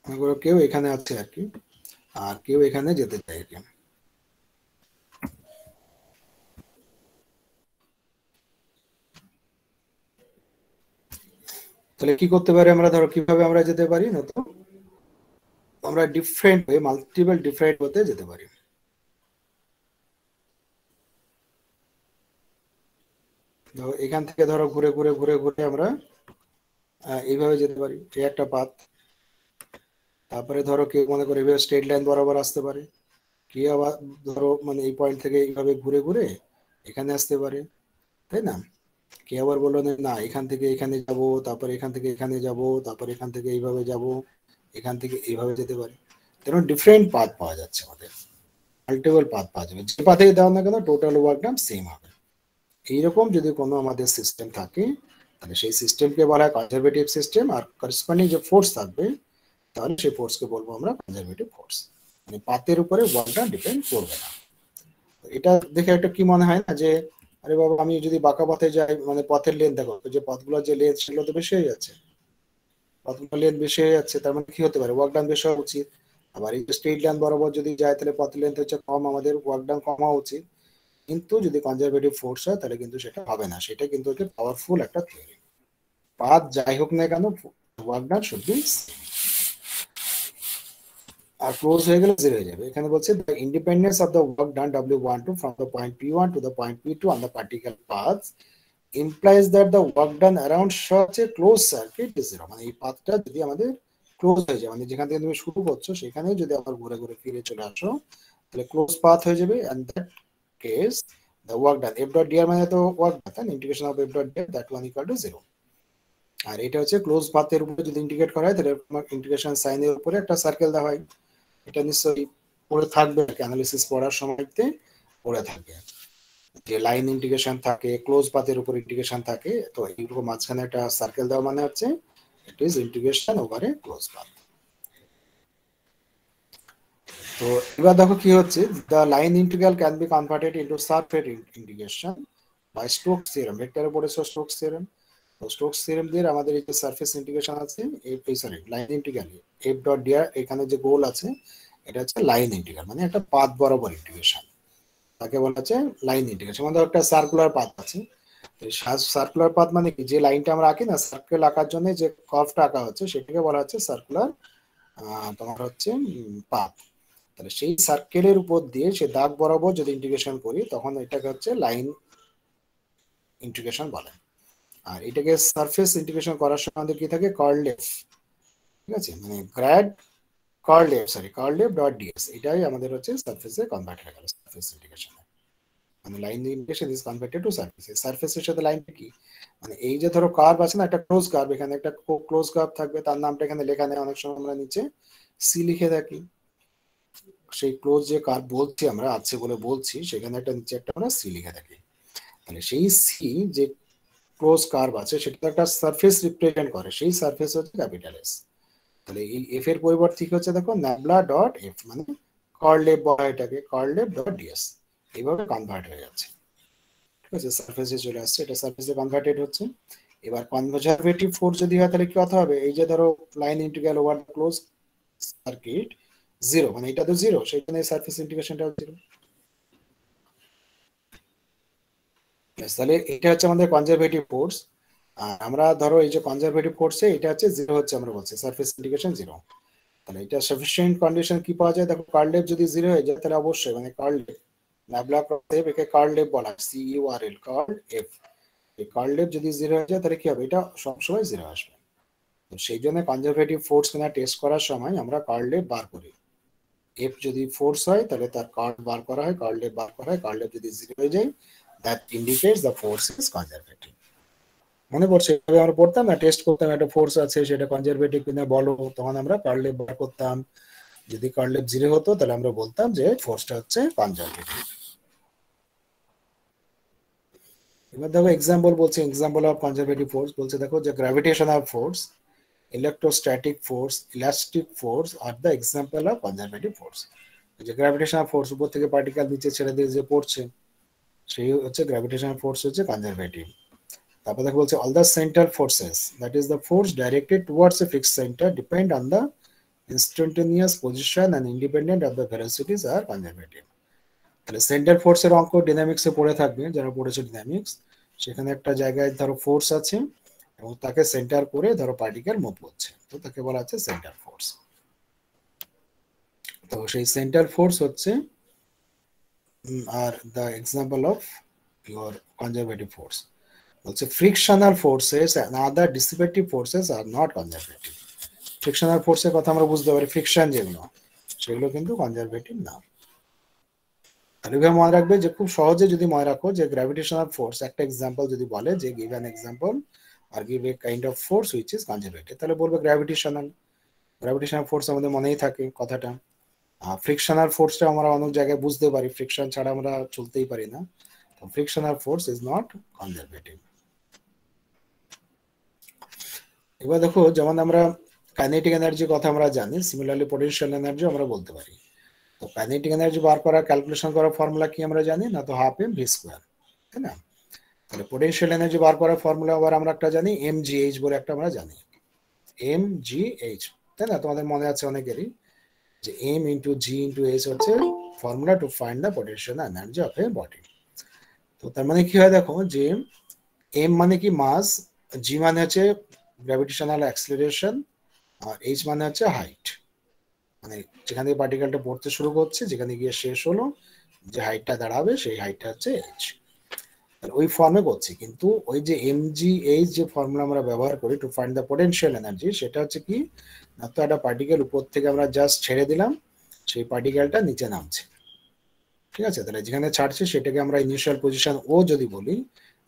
মনে করো কেউ এখানে আছে আর কি, আর কেউ এখানে যেতে চায় আর কি। তাহলে কি করতে পারি আমরা, ধরো কিভাবে আমরা যেতে পারি না, তো আমরা ডিফারেন্ট ওয়ে, মাল্টিপল ডিফারেন্ট ওয়েতে যেতে পারি। ধরো এখান থেকে ধরো ঘুরে আমরা এইভাবে যেতে পারি, এই একটা পাথ। তারপরে ধরো কেউ মনে করে এইভাবে স্ট্রেট লাইন বরাবর আসতে পারে, কেউ আবার ধরো মানে এই পয়েন্ট থেকে এইভাবে ঘুরে এখানে আসতে পারে, তাই না? কে আবার বললো না এখান থেকে এখানে যাব, তারপর এখান থেকে এখানে যাব, তারপর এখান থেকে এইভাবে যাব, এখান থেকে এইভাবে যেতে পারি। তেমন ডিফারেন্ট পাথ পাওয়া যাচ্ছে, আমাদের মাল্টিপল পাথ পাওয়া যাবে। যে পাথে দেওয়া না কেন টোটাল ওয়ার্ক ডান সেম হবে। এইরকম যদি কোনো আমাদের সিস্টেম থাকে তাহলে সেই সিস্টেমকে বলা হয় কনজারভেটিভ সিস্টেম, আর করেসপন্ডিং যে ফোর্স থাকবে তাহলে সেই ফোর্সকে বলবো আমরা কনজারভেটিভ ফোর্স, মানে পাথের উপরে ওয়ার্ক ডান ডিপেন্ড করবে না। এটা দেখে একটা কি মনে হয় না যে আরে বাবা আমি যদি বাঁকা পথে যাই, মানে পথের লেন দেখো, যে পথগুলো যে লেন সেগুলো তো বেশি হয়ে যাচ্ছে, পথগুলো লেন বেশি হয়ে যাচ্ছে, তার মানে কি হতে পারে ওয়ার্ক ডান বেশি হওয়া উচিত। আবার এই স্ট্রেট লাইন বরাবর যদি যায় তাহলে পথ লেন্থ হচ্ছে কম, আমাদের ওয়ার্ক ডান কম হওয়া উচিত। কিন্তু যদি কনজারভেটিভ ফোর্স হয় তাহলে কিন্তু সেটা হবে না, সেটা কিন্তু একটা পাওয়ারফুল একটা থিওরি। পাথ যাই হোক না কেন ওয়ার্ক ডান শুড বি, আর ক্লোজ হয়ে গেলে 0 হয়ে যাবে। এখানে বলছে the independence of the work done W12 from the point P1 to the point P2 on the particular paths implies that the work done around such a closed circuit is 0. মানে এই পাথটা যদি আমাদের ক্লোজ হয়ে যায়, মানে যেখান থেকে তুমি শুরু করছো সেখানে যদি আবার ঘুরে ফিরে চলে আসো তাহলে ক্লোজ পাথ হয়ে যাবে, and that case the work done f dot dr মানে তো work done, integration of f dot dr that one equal to 0। আর এটা হচ্ছে ক্লোজ পাথের উপরে যদি ইন্টিগ্রেট করা হয় তাহলে ইন্টিগ্রেশন সাইনের উপরে একটা সার্কেল দেওয়া হয়, এটা নিশ্চয়ই পড়ে থাকবে অ্যানালিসিস পড়ার সময়তে পড়ে থাকবে, যে লাইন ইন্টিগ্রেশন থাকে, ক্লোজ পাথের উপর ইন্টিগ্রেশন থাকে, তো এইরকম মাঝখানে একটা সার্কেল দেওয়া মানে হচ্ছে it is integration over a close path. তো এবার দেখো কি হচ্ছে, the line integral can be converted into surface integration by Stokes theorem. ভেক্টরে পড়েছো স্টোকস থিওরেম, তো স্টোকস থিওরেম দিয়ে আমাদের এই যে সারফেস ইন্টিগ্রেশন আছে, এই sorry line integral f dot dr, এখানে যে গোল আছে এটা হচ্ছে লাইন ইন্টিগ্রাল, মানে একটা পাথ বরাবর ইন্টিগ্রেশন, তাকে বলা হচ্ছে লাইন ইন্টিগ্রেশন। আমাদের একটা সার্কুলার পাথ আছে, সার্কুলার পাথ মানে কি, যে লাইনটা আমরা আঁকি না সার্কেল আঁকার জন্য যে কার্ভটা আঁকা হচ্ছে সেটাকে বলা হচ্ছে সার্কুলার তোমার হচ্ছে পাথ। তাহলে সেই সার্কেলের উপর দিয়ে সে দাগ বরাবর যদি ইন্টিগ্রেশন করি তখন এটাকে হচ্ছে লাইন ইন্টিগ্রেশন বলে। আর এটাকে সারফেস ইন্টিগ্রেশন করার সময় আমাদের কি থাকে, কার্ল এফ, ঠিক আছে, মানে grad curl F dot DS, এটাই আমাদের হচ্ছে সারফেসে কনভার্ট হয়ে গেল সারফেস ইন্টিগ্রেশন, মানে line integration is converted to surface. সারফেসের সাথে লাইনটা কি, মানে এই যে ধরো কার্ভ আছে না, একটা ক্লোজ কার্ভ, এখানে একটা ক্লোজ কার্ভ থাকবে, তার নামটা এখানে লেখা নেই, অনেক সময় আমরা নিচে সি লিখে থাকি, সেই ক্লোজ যে কার্ভ বলছি আমরা আছে বলে বলছি, সেখানে একটা নিচে একটা আমরা সি লিখে থাকি। তাহলে সেই সি যে ক্লোজ কার্ভ আছে সেটা একটা সারফেস রিপ্রেজেন্ট করে, সেই সারফেস হচ্ছে ক্যাপিটাল এস। তাহলে এই এফ এর পরিবর্তে কি হচ্ছে দেখো, ন্যাবলা ডট এফ, মানে কার্ল এফ বলা এটাকে, কার্ল এফ ডট ডিএস, এইভাবে কনভার্ট হয়ে যাচ্ছে, ঠিক আছে, সারফেসে চলে আসছে, এটা সারফেসে কনভার্টেড হচ্ছে। এবার কনজারভেটিভ ফোর্স যদি হয় তাহলে কি কথা হবে, এই যে ধরো line integral over close circuit zero, মানে এটা তো জিরো, সেখানে সারফেস ইন্টিগ্রেশনটাও জিরো। তাহলে এটা হচ্ছে আমাদের কনজারভেটিভ ফোর্স। আর আমরা ধরো এই যে কনজারভেটিভ ফোর্সে এটা হচ্ছে জিরো হচ্ছে, আমরা বলছি সারফেস ইন্টিগ্রেশন জিরো। তাহলে এটা সাফিসিয়েন্ট কন্ডিশন কি পাওয়া যায়, দেখো কার্ল লেফ যদি জিরো হয়ে যায় তাহলে অবশ্যই মানে কার্ল লেফ ল্যাবলা ক্রস এফ, একে কার্ল লেফ বলা হয়, CURL কার্ল এফ। এই কার্ল লেফ যদি জিরো হয়ে যায় তাহলে কি হবে, এটা সবসময় জিরো আসবে। তো সেই জন্য কনজারভেটিভ ফোর্স কিনা টেস্ট করার সময় আমরা কার্ল লেফ বার করি। এফ যদি ফোর্স হয় তাহলে তার কার্ল বার করা হয়, কার্ল লেফ বার করা হয়, কার্ল লেফ যদি জিরো হয়ে যায় that indicates the force is conservative. মনে পড়ছে এভাবে আমরা পড়তাম না, টেস্ট করতাম একটা ফোর্স আছে সেটা কনজারভেটিভ কিনা বলো, তখন আমরা কার্ল লেফ বার করতাম। যদি কার্ল লেফ জিরো হতো তাহলে আমরা বলতাম যে ফোর্সটা হচ্ছে কনজারভেটিভ। এবার দেখো এক্সাম্পল বলছে, এক্সাম্পল অফ কনজারভেটিভ ফোর্স বলছে, দেখো যে gravitational force, electrostatic force, elastic force R the example of conservative force. যে গ্র্যাভিটেশনাল ফোর্স, উপর থেকে পার্টিকেল নিচে ছেড়ে দিয়ে যে পড়ছে সেই হচ্ছে গ্র্যাভিটেশনাল ফোর্স, হচ্ছে কনজারভেটিভ। তারপর দেখো বলছে all the centre forces, that is the force directed towards A fixed centre depend on the instantaneous position and independent of the velocities are conservative। তাহলে সেন্টার ফোর্সের অঙ্ক ডাইনামিক্সে পড়ে থাকবে, যারা পড়েছে ডাইনামিক্স, সেখানে একটা জায়গায় ধরো ফোর্স আছে এবং তাকে সেন্টার করে ধরো পার্টিকেল মুভ করছে, তো তাকে বলা হচ্ছে সেন্টার ফোর্স। তো সেই সেন্টার ফোর্স হচ্ছে আর the example of your conservative force. বলছে frictional forces and other dissipative forces are not conservative. Frictional ফোর্সের কথা আমরা বুঝতে পারি, ফ্রিকশন যেগুলো সেগুলো কিন্তু কনজারভেটিভ না। তাহলে মনে রাখবে যে খুব সহজে যদি মনে রাখো যে গ্র্যাভিটেশনাল ফোর্স একটা এক্সাম্পল যদি বলে যে গিভ অ্যান এক্সাম্পল আর give a kind of force which is conservative, তাহলে বলবে গ্র্যাভিটেশনাল। গ্র্যাভিটেশনাল ফোর্স আমাদের মনেই থাকে কথাটা। আর ফ্রিকশনাল ফোর্সটা আমরা অনেক জায়গায় বুঝতে পারি, ফ্রিকশন ছাড়া আমরা চলতেই পারি না। তো frictional force is not conservative. এবার দেখো যেমন আমরা কাইনেটিক এনার্জির কথা আমরা জানি, সিমিলারলি পোটেনশিয়াল এনার্জি আমরা বলতে পারি। তো কাইনেটিক এনার্জি বার করা, ক্যালকুলেশন করার ফর্মুলা কি আমরা জানি না, তো হাফ এম ভি স্কোয়ার, তাই না? তাহলে পোটেনশিয়াল এনার্জি বার করার ফর্মুলা আবার আমরা একটা জানি mgh বলে একটা আমরা জানি, mgh, তাই না? তোমাদের মনে আছে অনেকেরই যে m ইন্টু জি ইন্টু এইচ হচ্ছে formula to find the potential energy of A body. তো তার মানে কি হয় দেখো যে m মানে কি মাস, g মানে হচ্ছে গ্র্যাভিটেশনাল অ্যাক্সিলারেশন, আর h মানে হচ্ছে হাইট, মানে যেখান থেকে পার্টিকেলটা পড়তে শুরু করছে যেখানে গিয়ে শেষ হলো যে হাইটটা দাঁড়াবে সেই হাইটটা হচ্ছে h। ওই ফর্মে করছি, কিন্তু ওই যে mgh যে ফর্মুলা আমরা ব্যবহার করি to find the potential energy, সেটা হচ্ছে কি না, তো একটা পার্টিকেল উপর থেকে আমরা জাস্ট ছেড়ে দিলাম, সেই পার্টিকেলটা নিচে নামছে, ঠিক আছে? তাহলে যেখানে ছাড়ছে সেটাকে আমরা ইনিশিয়াল পজিশন ও যদি বলি,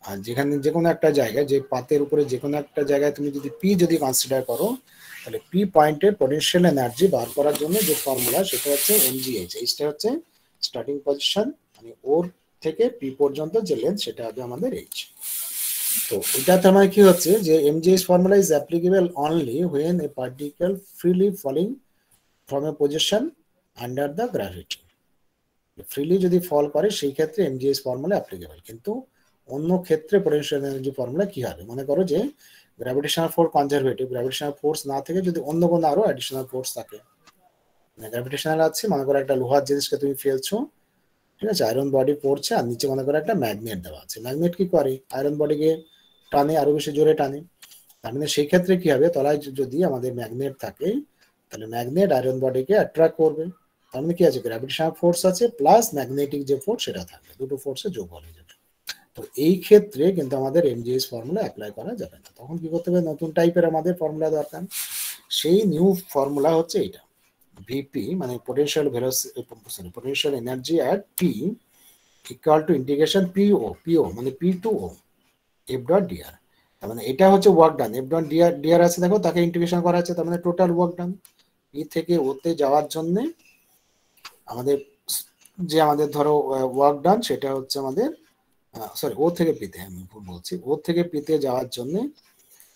আর যেখানে যে কোনো একটা জায়গায়, যে পাতের উপরে যে কোনো একটা জায়গায় তুমি যদি পি যদি কনসিডার করো, তাহলে পি পয়েন্টের পোটেনশিয়াল এনার্জি বার করার জন্য যে ফর্মুলা সেটা হচ্ছে mgh। এইচটা হচ্ছে স্টার্টিং পজিশন, মানে ওর থেকে পি পর্যন্ত যে লেন্থ সেটা হবে আমাদের এইচ। তো এটা তার মানে কি হচ্ছে যে mgh formula is applicable only when a particle freely falling from a position under the gravity. Freely যদি ফল করে সেই ক্ষেত্রে mgh ফর্মুলা অ্যাপ্লিকেবল, কিন্তু অন্য ক্ষেত্রে পোটেনশিয়াল এনার্জি ফর্মুলা কি হবে, মনে করো যে gravitational force conservative, gravitational force না থেকে যদি অন্য কোনো আরো অ্যাডিশনাল ফোর্স থাকে, মানে গ্র্যাভিটেশনাল আছে, মনে করো একটা লোহার জিনিসকে তুমি ফেলছো, ঠিক আছে, আয়রন বডি পড়ছে আর নিচে মনে করো একটা ম্যাগনেট দেওয়া আছে, ম্যাগনেট কি করে আয়রন বডিকে টানে, আরো বেশি জোরে টানে। তার মানে সেই ক্ষেত্রে কি হবে, তলায় যদি আমাদের ম্যাগনেট থাকে তাহলে ম্যাগনেট আয়রন বডিকে অ্যাট্রাক্ট করবে, তার মানে কি আছে গ্র্যাভিটেশনাল ফোর্স আছে প্লাস ম্যাগনেটিক যে ফোর্স সেটা থাকবে, দুটো ফোর্সে যোগ হয়ে যাবে। তো এই ক্ষেত্রে কিন্তু আমাদের mgh ফর্মুলা অ্যাপ্লাই করা যাবে না, তখন কি করতে হবে, নতুন টাইপের আমাদের ফর্মুলা দরকার। সেই নিউ ফর্মুলা হচ্ছে এটা, ভিপি মানে potential velocity, sorry potential energy at P equal to integration PO মানে P to O F dot DR. তার মানে এটা হচ্ছে work done, F dot DR আছে দেখো, তাকে ইন্টিগ্রেশন করা আছে, তার মানে টোটাল ওয়ার্ক ডান। পি থেকে ওতে যাওয়ার জন্য আমাদের যে আমাদের ধরো ওয়ার্ক ডান সেটা হচ্ছে আমাদের, সরি ও থেকে পিতে, আমি ভুল বলছি, ও থেকে পিতে যাওয়ার জন্য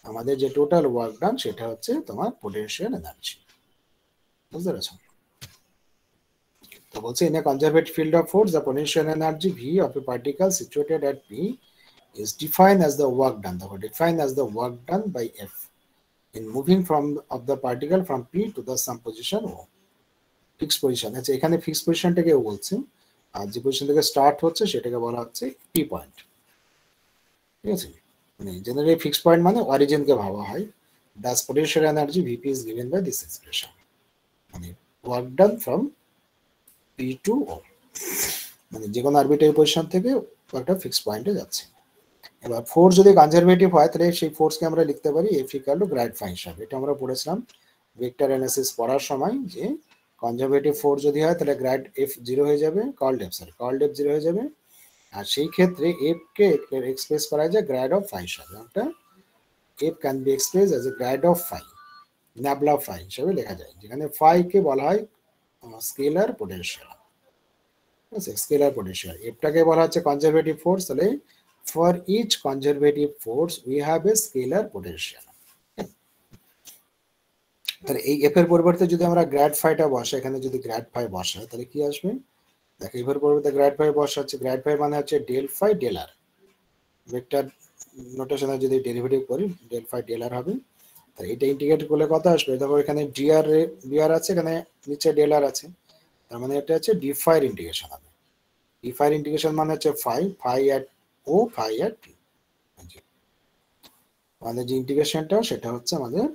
আমাদের যে টোটাল ওয়ার্ক ডান সেটা হচ্ছে তোমার পোটেনশিয়াল এনার্জি, বুঝতে পেরেছো? তো বলছে in a conservative field of force the potential energy V of A particle situated at P is defined as the work done. Defined as the work done by F in moving from of the particle from P to the some position O. Fixed position. আচ্ছা এখানে fixed পজিশনটাকে ও বলছে, আর যে position থেকে start হচ্ছে সেটাকে বলা হচ্ছে P point. ঠিক আছে, মানে জেনারেলি ফিক্সড পয়েন্ট মানে অরিজিনকে ভাবা হয়। Thus potential energy Vp is given by this expression, মানে work done from P to O, মানে যে কোনো আরবিট্রারি পজিশন থেকে একটা ফিক্সড পয়েন্টে যাচ্ছে। এবার ফোর্স যদি কনজারভেটিভ হয় তাহলে সেই ফোর্সকে আমরা লিখতে পারি F equal to grad phi হিসাবে। এটা আমরা পড়েছিলাম ভেক্টর অ্যানালিসিস পড়ার সময়, যে কনজারভেটিভ ফোর্স যদি হয় তাহলে গ্র্যাড F 0 হয়ে যাবে, কার্ল F 0 হয়ে যাবে, আর সেই ক্ষেত্রে F কে এক্সপ্রেস করা যায় গ্র্যাড অফ ফাই হিসাবে। একটা F can be express as a grad of phi, nabla phi হিসাবে লেখা যায়, যেখানে ফাই কে বলা হয় স্কেলার পোটেনশিয়াল। ঠিক আছে, স্কেলার পোটেনশিয়াল। এফটাকে বলা হচ্ছে কনজারভেটিভ ফোর্স, তাহলে for each conservative force we have a scalar potential. তাহলে এই এফ এর পরিবর্তে যদি আমরা গ্র্যাড ফাইটা বসাই, এখানে যদি গ্র্যাড ফাই বসাই তাহলে কি আসবে? দেখো এফ এর পরিবর্তে গ্র্যাড ফাই বসাচ্ছে, গ্র্যাড ফাই মানে হচ্ছে ডেল ফাই ডেল আর, ভেক্টর নোটেশনে যদি ডেরিভেটিভ করি ডেল ফাই ডেল আর হবে। তাহলে এটা ইন্টিগ্রেট করলে কত আসবে? দেখো এখানে ডিআর আছে, এখানে নিচে ডেল আর আছে, তার মানে এটা হচ্ছে ডি ফাই ইন্টিগ্রেশন হবে। ডি ফাই ইন্টিগ্রেশন মানে হচ্ছে ফাই এট ও ফাই এট পি, মানে যে ইন্টিগ্রেশনটা সেটা হচ্ছে আমাদের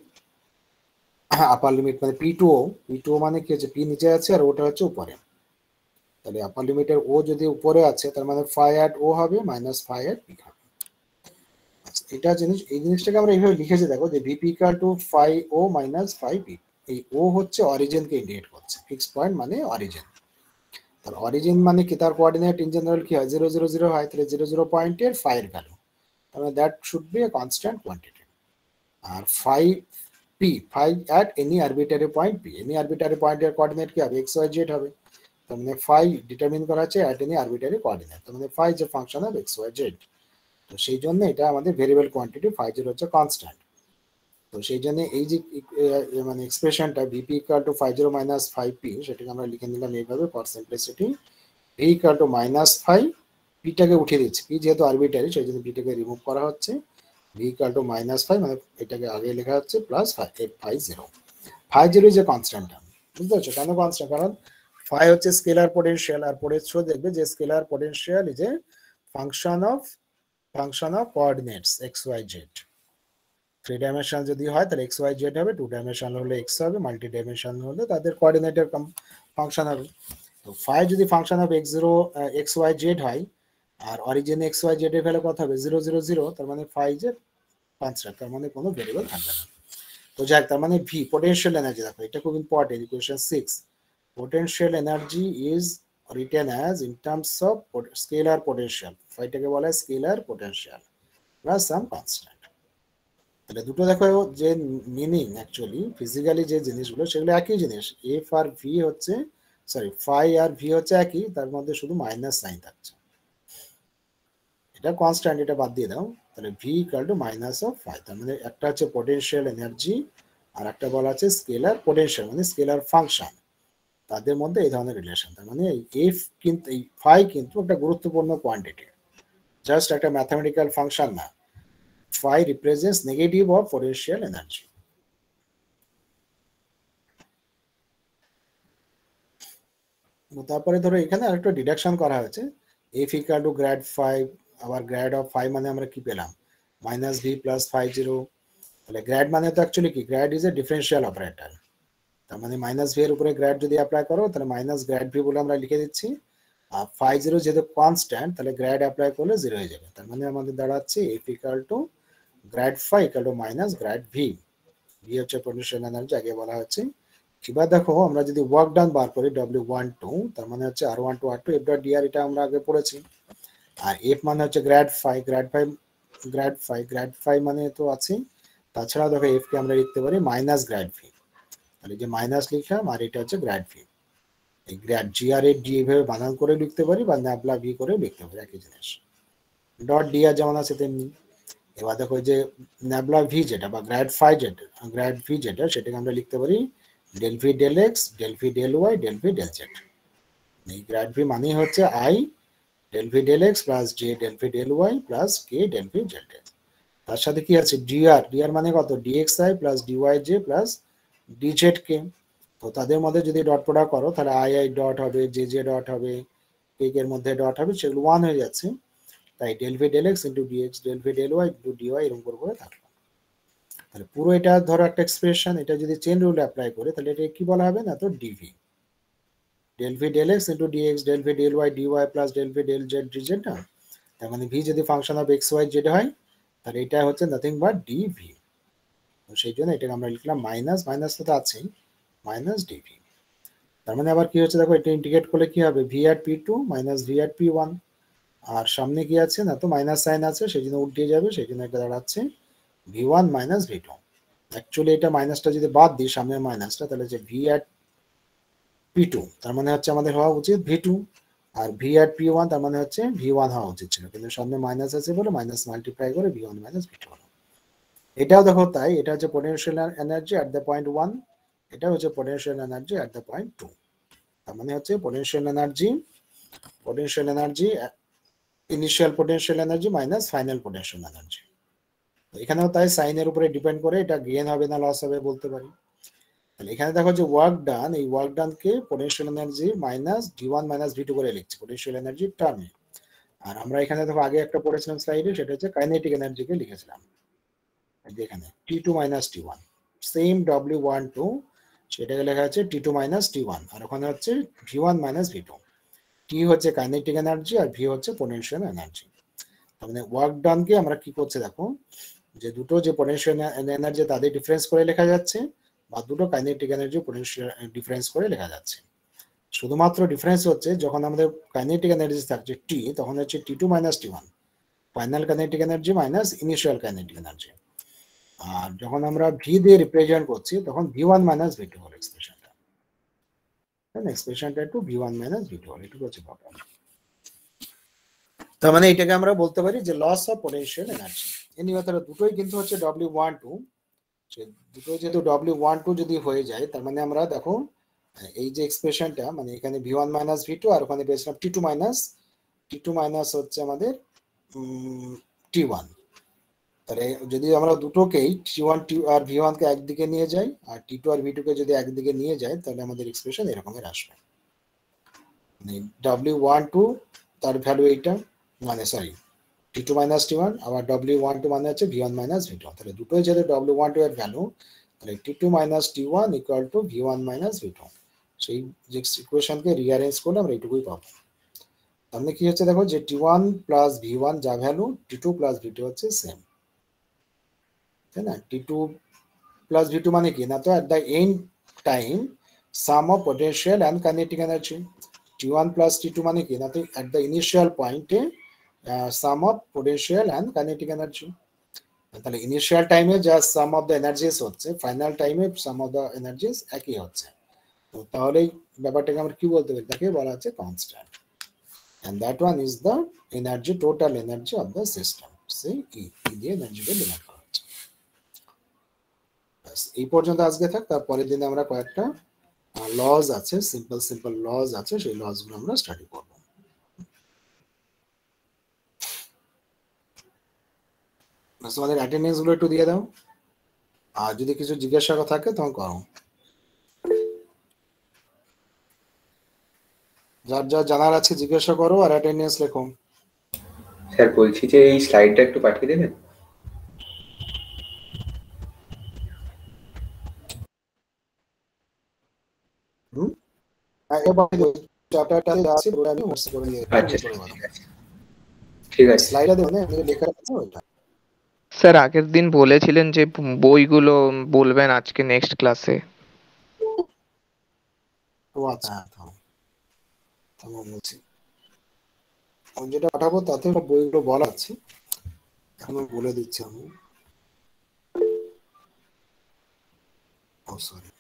আপার লিমিট, মানে পি টু ও মানে কি হচ্ছে পি নিচে আছে আর ওটা হচ্ছে উপরে, তাহলে আপার লিমিটের ও যদি উপরে আছে তার মানে ফাই এট ও হবে মাইনাস ফাই এট পি হবে। এটা জিনিস, এই জিনিসটাকে আমরা এইভাবে লিখেছি, দেখো যে VP equal to phi O minus phi P. এই ও হচ্ছে অরিজিনকে ইন্ডিকেট করছে, ফিক্সড পয়েন্ট মানে অরিজিন। তার অরিজিন মানে কি, তার কোঅর্ডিনেট ইন জেনারেল কি হয় 0 0 0 হয়, তাহলে 0 0 পয়েন্টের ফাই এর ভ্যালু, তাহলে that should be a constant quantity. আর phi P, phi at any arbitrary point P, any arbitrary পয়েন্টের কোঅর্ডিনেট কি হবে? এক্স ওয়াই জেড হবে, তার মানে ফাই ডিটারমিন করা আছে অ্যাট এনি আরবিটারি কোঅর্ডিনেট, তার মানে ফাই যে function of X Y Z. তো সেই জন্য এটা আমাদের ভেরিয়েবল কোয়ান্টিটি, ফাই জিরো হচ্ছে কনস্ট্যান্ট। তো সেই জন্য এই যে মানে এক্সপ্রেশনটা VP equal to phi zero minus phi P, সেটাকে আমরা লিখে নিলাম এইভাবে for simplicity, V equal to minus phi, পিটাকে উঠিয়ে দিচ্ছি, পি যেহেতু আরবিটারি সেই জন্য পিটাকে রিমুভ করা হচ্ছে, V equal to minus phi, মানে এটাকে আগে লেখা হচ্ছে plus phi zero. Phi zero যে কনস্ট্যান্ট, বুঝতে পারছো কেন কনস্ট্যান্ট? কারণ ফাই হচ্ছে স্কেলার পোটেনশিয়াল, আর পরের শো দেখবে যে scalar potential is a function of coordinates X Y Z. 3 dimensional যদি হয় তাহলে এক্স ওয়াই জেড হবে, 2 ডাইমেনশনাল হলে এক্স হবে, মাল্টি ডাইমেনশনাল হলে তাদের কোঅর্ডিনেটের ফাংশন হবে। তো ফাই যদি function of X Y Z হয় আর অরিজিন এক্স ওয়াই জেড এর ভ্যালু কত হবে? 0 0 0, তার মানে ফাই যে কনস্ট্যান্ট, তার মানে কোনো ভেরিয়েবল থাকবে না। তো যাক, তার মানে ভি পোটেনশিয়াল এনার্জি, দেখো এটা খুব important, equation 6, potential energy is written as in terms of scalar potential, ফাইটাকে বলা হয় স্কেলার পোটেনশিয়াল প্লাস সাম কনস্ট্যান্ট। তাহলে দুটো দেখো যে মিনিং অ্যাকচুয়ালি ফিজিক্যালি যে জিনিসগুলো সেগুলো একই জিনিস, এফ আর ভি হচ্ছে, সরি ফাই আর ভি হচ্ছে একই, তার মধ্যে শুধু মাইনাস সাইন থাকছে, এটা কনস্ট্যান্ট, এটা বাদ দিয়ে দাও, তাহলে V equal to minus of phi. তার মানে একটা হচ্ছে পোটেনশিয়াল এনার্জি আর একটা বলা আছে স্কেলার পোটেনশিয়াল, মানে স্কেলার ফাংশন, তাদের মধ্যে এই ধরনের রিলেশন। তার মানে এফ কিন্তু এই ফাই কিন্তু একটা গুরুত্বপূর্ণ কোয়ান্টিটি, জাস্ট একটা ম্যাথমেটিক্যাল ফাংশন না। Phi represents negative of potential energy. তারপরে ধরো এখানে আরেকটা ডিডাকশন করা হয়েছে, F equal to grad phi, আবার গ্র্যাড অফ ফাই মানে আমরা কি পেলাম? Minus V plus phi zero. তাহলে গ্র্যাড মানে তো অ্যাকচুয়ালি কি, grad is a differential operator, তার মানে মাইনাস ভি এর উপরে গ্র্যাড যদি অ্যাপ্লাই করো তাহলে মাইনাস গ্র্যাড ভি বলে আমরা লিখে দিচ্ছি। আর ফাই জিরো যেহেতু কনস্ট্যান্ট তাহলে গ্র্যাড অ্যাপ্লাই করলে 0 হয়ে যাবে, তার মানে আমাদের দাঁড়াচ্ছে F equal to grad phi equal to minus grad V, V হচ্ছে পোটেনশিয়াল এনার্জি আগে বলা হচ্ছে। এবার দেখো আমরা যদি ওয়ার্ক ডান বার করি W12, তার মানে হচ্ছে R1 to R2 F dot dr, এটা আমরা আগে পড়েছি। আর F মানে হচ্ছে গ্র্যাড ফাই মানে তো আছে, তাছাড়া দেখো F কে আমরা লিখতে পারি মাইনাস গ্র্যাড ভি, তাহলে যে মাইনাস লিখলাম আর এটা হচ্ছে গ্র্যাড ভি। এই গ্র্যাড জি আর এর ডি এইভাবে বানান করে লিখতে পারি বা ন্যাবলা ভি করে লিখতে পারি, একই জিনিস। ডট dr যেমন আছে তেমনি। এবার দেখো যে ন্যাবলা ভি যেটা বা গ্র্যাড ভি যেটা, সেটাকে আমরা লিখতে পারি del V del X, del V del Y, del V del Z. এই গ্র্যাড ভি মানেই হচ্ছে I del v del x plus j del v del y plus k del v del z। তার সাথে কি আছে dr মানে কত dxi plus dyj plus dzk। তো তাদের মধ্যে যদি ডট প্রোডাক্ট করো তাহলে i ডট হবে jj ডট হবে k এর মধ্যে ডট হবে, সেগুলো 1 হয়ে যাচ্ছে। তাই del v del x into dx del v del y into dy এরকম করে থাকলো। তাহলে পুরো এটা ধরো একটা এক্সপ্রেশন, এটা যদি চেইন রুল অ্যাপ্লাই করে তাহলে এটা কি বলা হবে না তো dv del v del x into dx del v del y dy plus del v del z dz না। তার মানে v যদি function of x y z হয় তাহলে এটা হচ্ছে নাথিং বাট dv। তো সেই জন্য এটাকে আমরা লিখলাম মাইনাস, মাইনাস তো আছেই, মাইনাস dv। তার মানে আবার কি হচ্ছে দেখো, এটা ইন্টিগ্রেট করলে কি হবে v at p2 minus v at p1, আর সামনে কি আছে না তো মাইনাস সাইন আছে সেই জন্য উল্টে যাবে, সেই জন্য এটা দাঁড়াচ্ছে v1 মাইনাস v2। অ্যাকচুয়ালি এটা মাইনাসটা যদি বাদ দিই সামনের মাইনাসটা তাহলে যে v at p2 তার মানে হচ্ছে আমাদের হওয়া উচিত v2, R v at p1 তার মানে হচ্ছে v1 হওয়া উচিত ছিল, কিন্তু সামনে মাইনাস আছে বলে মাইনাস মাল্টিপ্লাই করে v1 মাইনাস v2 হলো। এটাও দেখো তাই, এটা হচ্ছে potential energy at the point 1, এটা হচ্ছে potential energy at the point 2। তার মানে হচ্ছে potential energy initial potential energy minus final potential energy. এখানেও তাই সাইনের উপরে ডিপেন্ড করে এটা গেইন হবে না লস হবে বলতে পারি। তাহলে এখানে দেখো যে ওয়ার্ক ডান, এই ওয়ার্ক ডানকে potential energy minus v1 minus v2 করে লিখছি পোটেনশিয়াল এনার্জি টার্মে। আর আমরা এখানে দেখো আগে একটা পড়েছিলাম স্লাইডে, সেটা হচ্ছে কাইনেটিক এনার্জিকে লিখেছিলাম এখানে t2 minus t1, same w12 সেটাকে লেখা আছে t2 মাইনাস t1, আর ওখানে হচ্ছে v1 মাইনাস v2। t হচ্ছে কাইনেটিক এনার্জি আর v হচ্ছে পোটেনশিয়াল এনার্জি। তার মানে ওয়ার্ক ডানকে আমরা কি করছে দেখো, যে দুটো যে পোটেনশিয়াল এনার্জি তাদের ডিফারেন্স করে লেখা যাচ্ছে, বা দুটো কাইনেটিক এনার্জি পোটেনশিয়াল ডিফারেন্স করে লেখা যাচ্ছে। শুধুমাত্র ডিফারেন্স হচ্ছে যখন আমাদের কাইনেটিক এনার্জি থাকছে t, তখন হচ্ছে t2 minus t1 final kinetic energy minus initial kinetic energy. আর যখন আমরা v দিয়ে রিপ্রেজেন্ট করছি তখন v1 মাইনাস v2 হলো এক্সপ্রেশনটা, এক্সপ্রেশনটা একটু v1 মাইনাস v2 হলো, এটুকু হচ্ছে প্রবলেম। তার মানে এটাকে আমরা বলতে পারি যে loss of potential energy. Anyway তাহলে দুটোই কিন্তু হচ্ছে w12, দুটো যেহেতু w12 যদি হয়ে যায় তার মানে আমরা দেখো এই যে এক্সপ্রেশনটা মানে এখানে v1 মাইনাস v2 আর ওখানে পেয়েছিলাম t2 মাইনাস হচ্ছে আমাদের t1। তাহলে যদি আমরা দুটোকেই t1 আর v1 কে একদিকে নিয়ে যাই আর t2 আর v2 কে যদি একদিকে নিয়ে যাই তাহলে আমাদের এক্সপ্রেশন এরকমের আসবে, মানে w12 তার ভ্যালু এইটা, মানে সরি t2 মাইনাস t1, আবার w12 মানে হচ্ছে v1 মাইনাস v2। তাহলে দুটোই যেহেতু w12 এর ভ্যালু তাহলে t2 minus t1 equal to v1 minus v2। সেই যে ইকুয়েশনকে রিঅ্যারেঞ্জ করলে আমরা এইটুকুই পাবো। তাহলে কি হচ্ছে দেখো যে t1 প্লাস v1 যা ভ্যালু t2 প্লাস v2 হচ্ছে সেম, তাই না। t2 প্লাস v2 মানে কি না তো at the end time sum of potential and kinetic energy. t1 plus t2 মানে কি না তো এট দ্য ইনিশিয়াল পয়েন্টে sum of potential and kinetic energy. তাহলে ইনিশিয়াল টাইমে যা সাম অফ দ্য এনার্জিস হচ্ছে ফাইনাল টাইমে সাম অফ দ্য এনার্জিস একই হচ্ছে। তো তাহলে ব্যাপারটাকে আমরা কি বলতে পারি, তাকে বলা হচ্ছে constant, and that one is the energy, total energy of the system। সেই ই দিয়ে এনার্জিকে ডিনোট করা হচ্ছে। এই পর্যন্ত আজকে থাক, তারপরের দিনে আমরা কয়েকটা লজ আছে, সিম্পল লজ আছে, সেই লজ গুলো আমরা স্টাডি করব। তোমাদের অ্যাটেন্ডেন্স গুলো একটু দিয়ে দাও, আর যদি কিছু জিজ্ঞাসা থাকে তখন করো। যার যা জানার আছে জিজ্ঞাসা করো আর অ্যাটেন্ডেন্স লেখো। স্যার বলছি যে এই স্লাইডটা একটু পাঠিয়ে দেবেন। ঠিক আছে স্লাইডে দেবেন লেখা আছে ওইটা। স্যার আগের দিন বলেছিলেন যে বইগুলো বলবেন আজকে নেক্সট ক্লাসে। ও আচ্ছা, বলছি আমি যেটা পাঠাবো তাতে বইগুলো বলা আছে, এখন বলে দিচ্ছি আমি। ও সরি,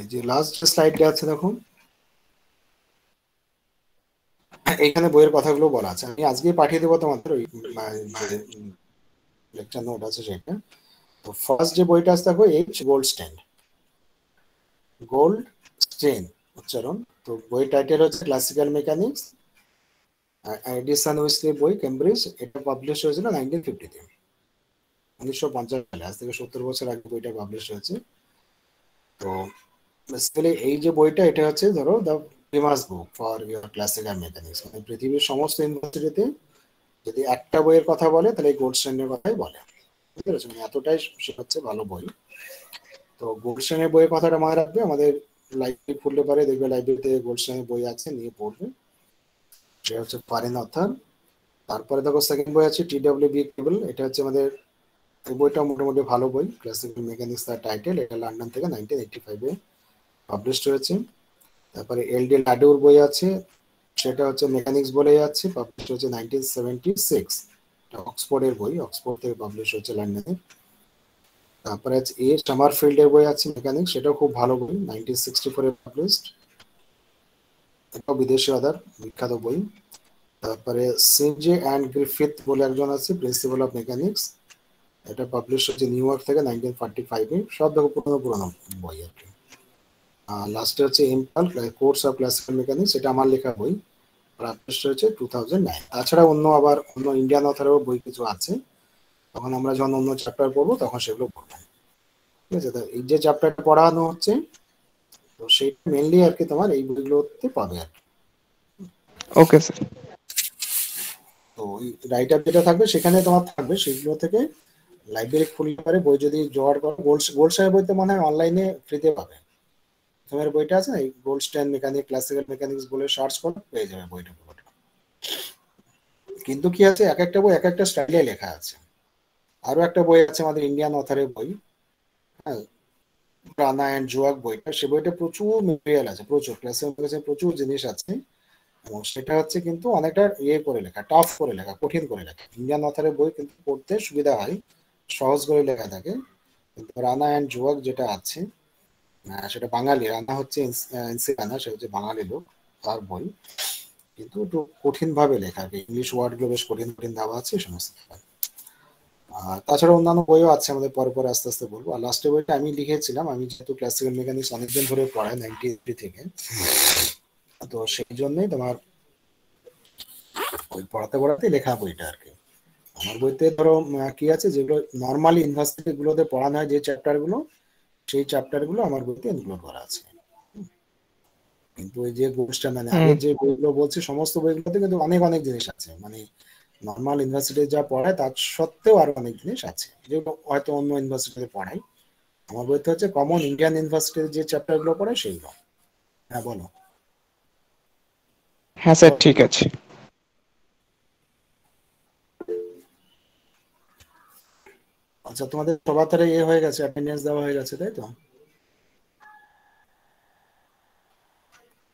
এই যে লাস্ট স্লাইডটা আছে দেখো, এখানে বইয়ের কথাগুলো বলা আছে। আমি আজকে পাঠিয়ে দেবো তোমাদের ওই যে লেকচার নোট আছে সেটা। তো ফার্স্ট যে বইটা আছে দেখো, এইচ গোল্ড স্টেন উচ্চারণ। তো বই টাইটেল হচ্ছে ক্লাসিক্যাল মেকানিক্স, এডিসন উইসলি বই, কেমব্রিজ। এটা পাবলিশ হয়েছিল 1950-তে, 1950 সালে, আজ থেকে 70 বছর আগে বইটা পাবলিশ হয়েছে। তো বেসিক্যালি এই যে বইটা, এটা হচ্ছে ধরো the famous book for your classical mechanics. মানে পৃথিবীর সমস্ত ইউনিভার্সিটিতে যদি একটা বইয়ের কথা বলে তাহলে এই গোল্ডস্টেনের কথাই বলে, বুঝতে পেরেছো? মানে এতটাই সে হচ্ছে ভালো বই। তো গোল্ডস্টেনের বইয়ের কথাটা মনে রাখবে, আমাদের লাইব্রেরি খুললে পারে দেখবে লাইব্রেরিতে গোল্ডস্টেনের বই আছে, নিয়ে পড়বে। সে হচ্ছে ফরেন অথর। তারপরে দেখো সেকেন্ড বই আছে টি.ডব্লিউ.বি. কেবল। এটা হচ্ছে আমাদের, এই বইটা মোটামুটি ভালো বই, ক্লাসিক্যাল মেকানিক্স তার টাইটেল। এটা লন্ডন থেকে 1985-এ পাবলিশড হয়েছে। তারপরে এল.ডি. লাডুর বই আছে, সেটা হচ্ছে মেকানিক্স বলে যাচ্ছে, পাবলিশ হয়েছে 1976। অক্সফোর্ডের বই, অক্সফোর্ড থেকে পাবলিশ হয়েছে লন্ডনে। তারপরে এ সামারফিল্ডের বই আছে মেকানিক্স, সেটাও খুব ভালো বই, 1964-এ পাবলিশড। এটাও বিদেশি অদার, বিখ্যাত বই। তারপরে সিজে অ্যান্ড গ্রিফিথ বলে একজন আছে, প্রিন্সিপাল অফ মেকানিক্স। এটা পাবলিশ হচ্ছে নিউ ইয়র্ক থেকে 1945-এ। সব দেখো পুরোনো পুরোনো বই আর কি। লাস্টে হচ্ছে ইম্পাল কোর্স অফ ক্লাসিক্যাল মেকানিক্স, এটা আমার লেখা বই, পাবলিশ হয়েছে 2009। তাছাড়া অন্য ইন্ডিয়ান অথরেও বই কিছু আছে, তখন আমরা যখন অন্য চ্যাপ্টার পড়বো তখন সেগুলো পড়বো, ঠিক আছে? তো এই যে চ্যাপ্টারটা পড়ানো হচ্ছে, তো সেইটা মেনলি আর কি তোমার এই বইগুলোতে পাবে আর কি। Okay sir. তো ওই রাইটার যেটা থাকবে সেখানে তোমার থাকবে, সেগুলো থেকে লাইব্রেরি খুলতে পারে বই যদি জোগাড় করো। গোল্ডস্টাইন বই তো মনে হয় অনলাইনে ফ্রিতে পাবে। তোমার বইটা আছে না, এই গোল্ডস্টাইন মেকানিক ক্লাসিক্যাল মেকানিক্স বলে সার্চ করো, পেয়ে যাবে বইটা পুরোটা। কিন্তু কি আছে, এক একটা বই এক একটা স্টাইলে লেখা আছে। আরো একটা বই আছে আমাদের ইন্ডিয়ান অথরের বই, হ্যাঁ, রানা অ্যান্ড জোয়াক বইটা। সে বইটা প্রচুর মেটেরিয়াল আছে, প্রচুর ক্লাসিক্যাল প্রচুর জিনিস আছে, এবং সেটা হচ্ছে কিন্তু অনেকটা ইয়ে করে লেখা, টাফ করে লেখা, কঠিন করে লেখা। ইন্ডিয়ান অথরের বই কিন্তু পড়তে সুবিধা হয়, সহজ করে লেখা থাকে। কিন্তু রানা অ্যান্ড জোয়াক যেটা আছে, সেটা বাঙালি, রানা হচ্ছে এনসি রানা, সে হচ্ছে বাঙালি লোক, তার বই কিন্তু একটু কঠিন ভাবে লেখা, ইংলিশ ওয়ার্ড গুলো বেশ কঠিন কঠিন দেওয়া আছে সমস্ত। আর তাছাড়া অন্যান্য বইও আছে আমাদের, পরে পরে আস্তে আস্তে বলবো। আর লাস্টের বইটা আমি লিখেছিলাম, আমি যেহেতু ক্লাসিক্যাল মেকানিক্স অনেকদিন ধরে পড়াই 1980 থেকে, তো সেই জন্যই তোমার ওই পড়াতে পড়াতে লেখা বইটা আর কি। আমার বইতে ধরো কি আছে, যেগুলো নর্মালি ইউনিভার্সিটি গুলোতে পড়ানো হয় যে চ্যাপ্টার গুলো, সেই চ্যাপ্টার গুলো আমার বইতে ইনক্লুড করা আছে। কিন্তু ওই যে কোর্সটা মানে আগে যে বইগুলো বলছি, সমস্ত বইগুলোতে কিন্তু অনেক অনেক জিনিস আছে, মানে নর্মাল ইউনিভার্সিটি যা পড়ায় তার সত্ত্বেও আরো অনেক জিনিস আছে যেগুলো হয়তো অন্য ইউনিভার্সিটিতে পড়ায়। আমার বইতে হচ্ছে কমন ইন্ডিয়ান ইউনিভার্সিটির যে চ্যাপ্টার গুলো পড়ে সেইগুলো। হ্যাঁ বলো। হ্যাঁ স্যার, ঠিক আছে। আচ্ছা, তোমাদের সবার তারা ইয়ে হয়ে গেছে, অ্যাটেন্ডেন্স দেওয়া হয়ে গেছে, তাই তো?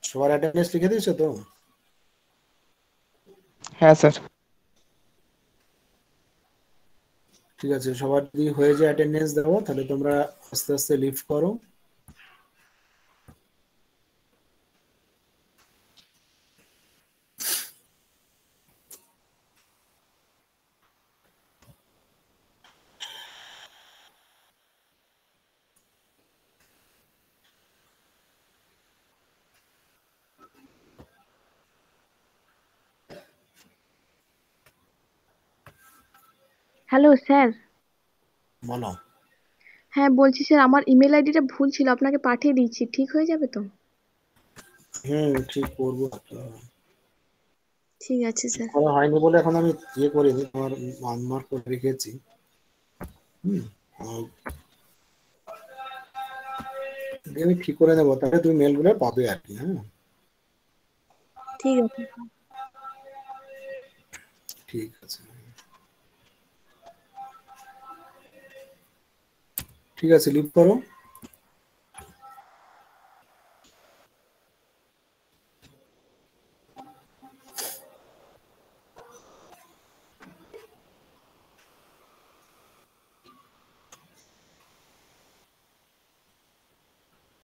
সবার অ্যাটেন্ডেন্স লিখে দিয়েছো তো? হ্যাঁ স্যার। ঠিক আছে, সবার যদি হয়ে যায় অ্যাটেন্ডেন্স দেওয়া, তাহলে তোমরা আস্তে আস্তে লিভ করো। Hello sir. বলো। হ্যাঁ বলছি স্যার, আমার ইমেল আইডিটা ভুল ছিল, আপনাকে পাঠিয়ে দিচ্ছি, ঠিক হয়ে যাবে তো? ঠিক করবো। ঠিক আছে স্যার। করা হয়নি বলে এখন আমি ইয়ে করিনি, তোমার মানমার্ক করে রেখেছি। হুম আর আমি ঠিক করে নেবো, তাহলে তুমি মেলগুলো পাবে আর কি। হ্যাঁ ঠিক আছে। ঠিক আছে, ঠিক আছে, লিভ করো।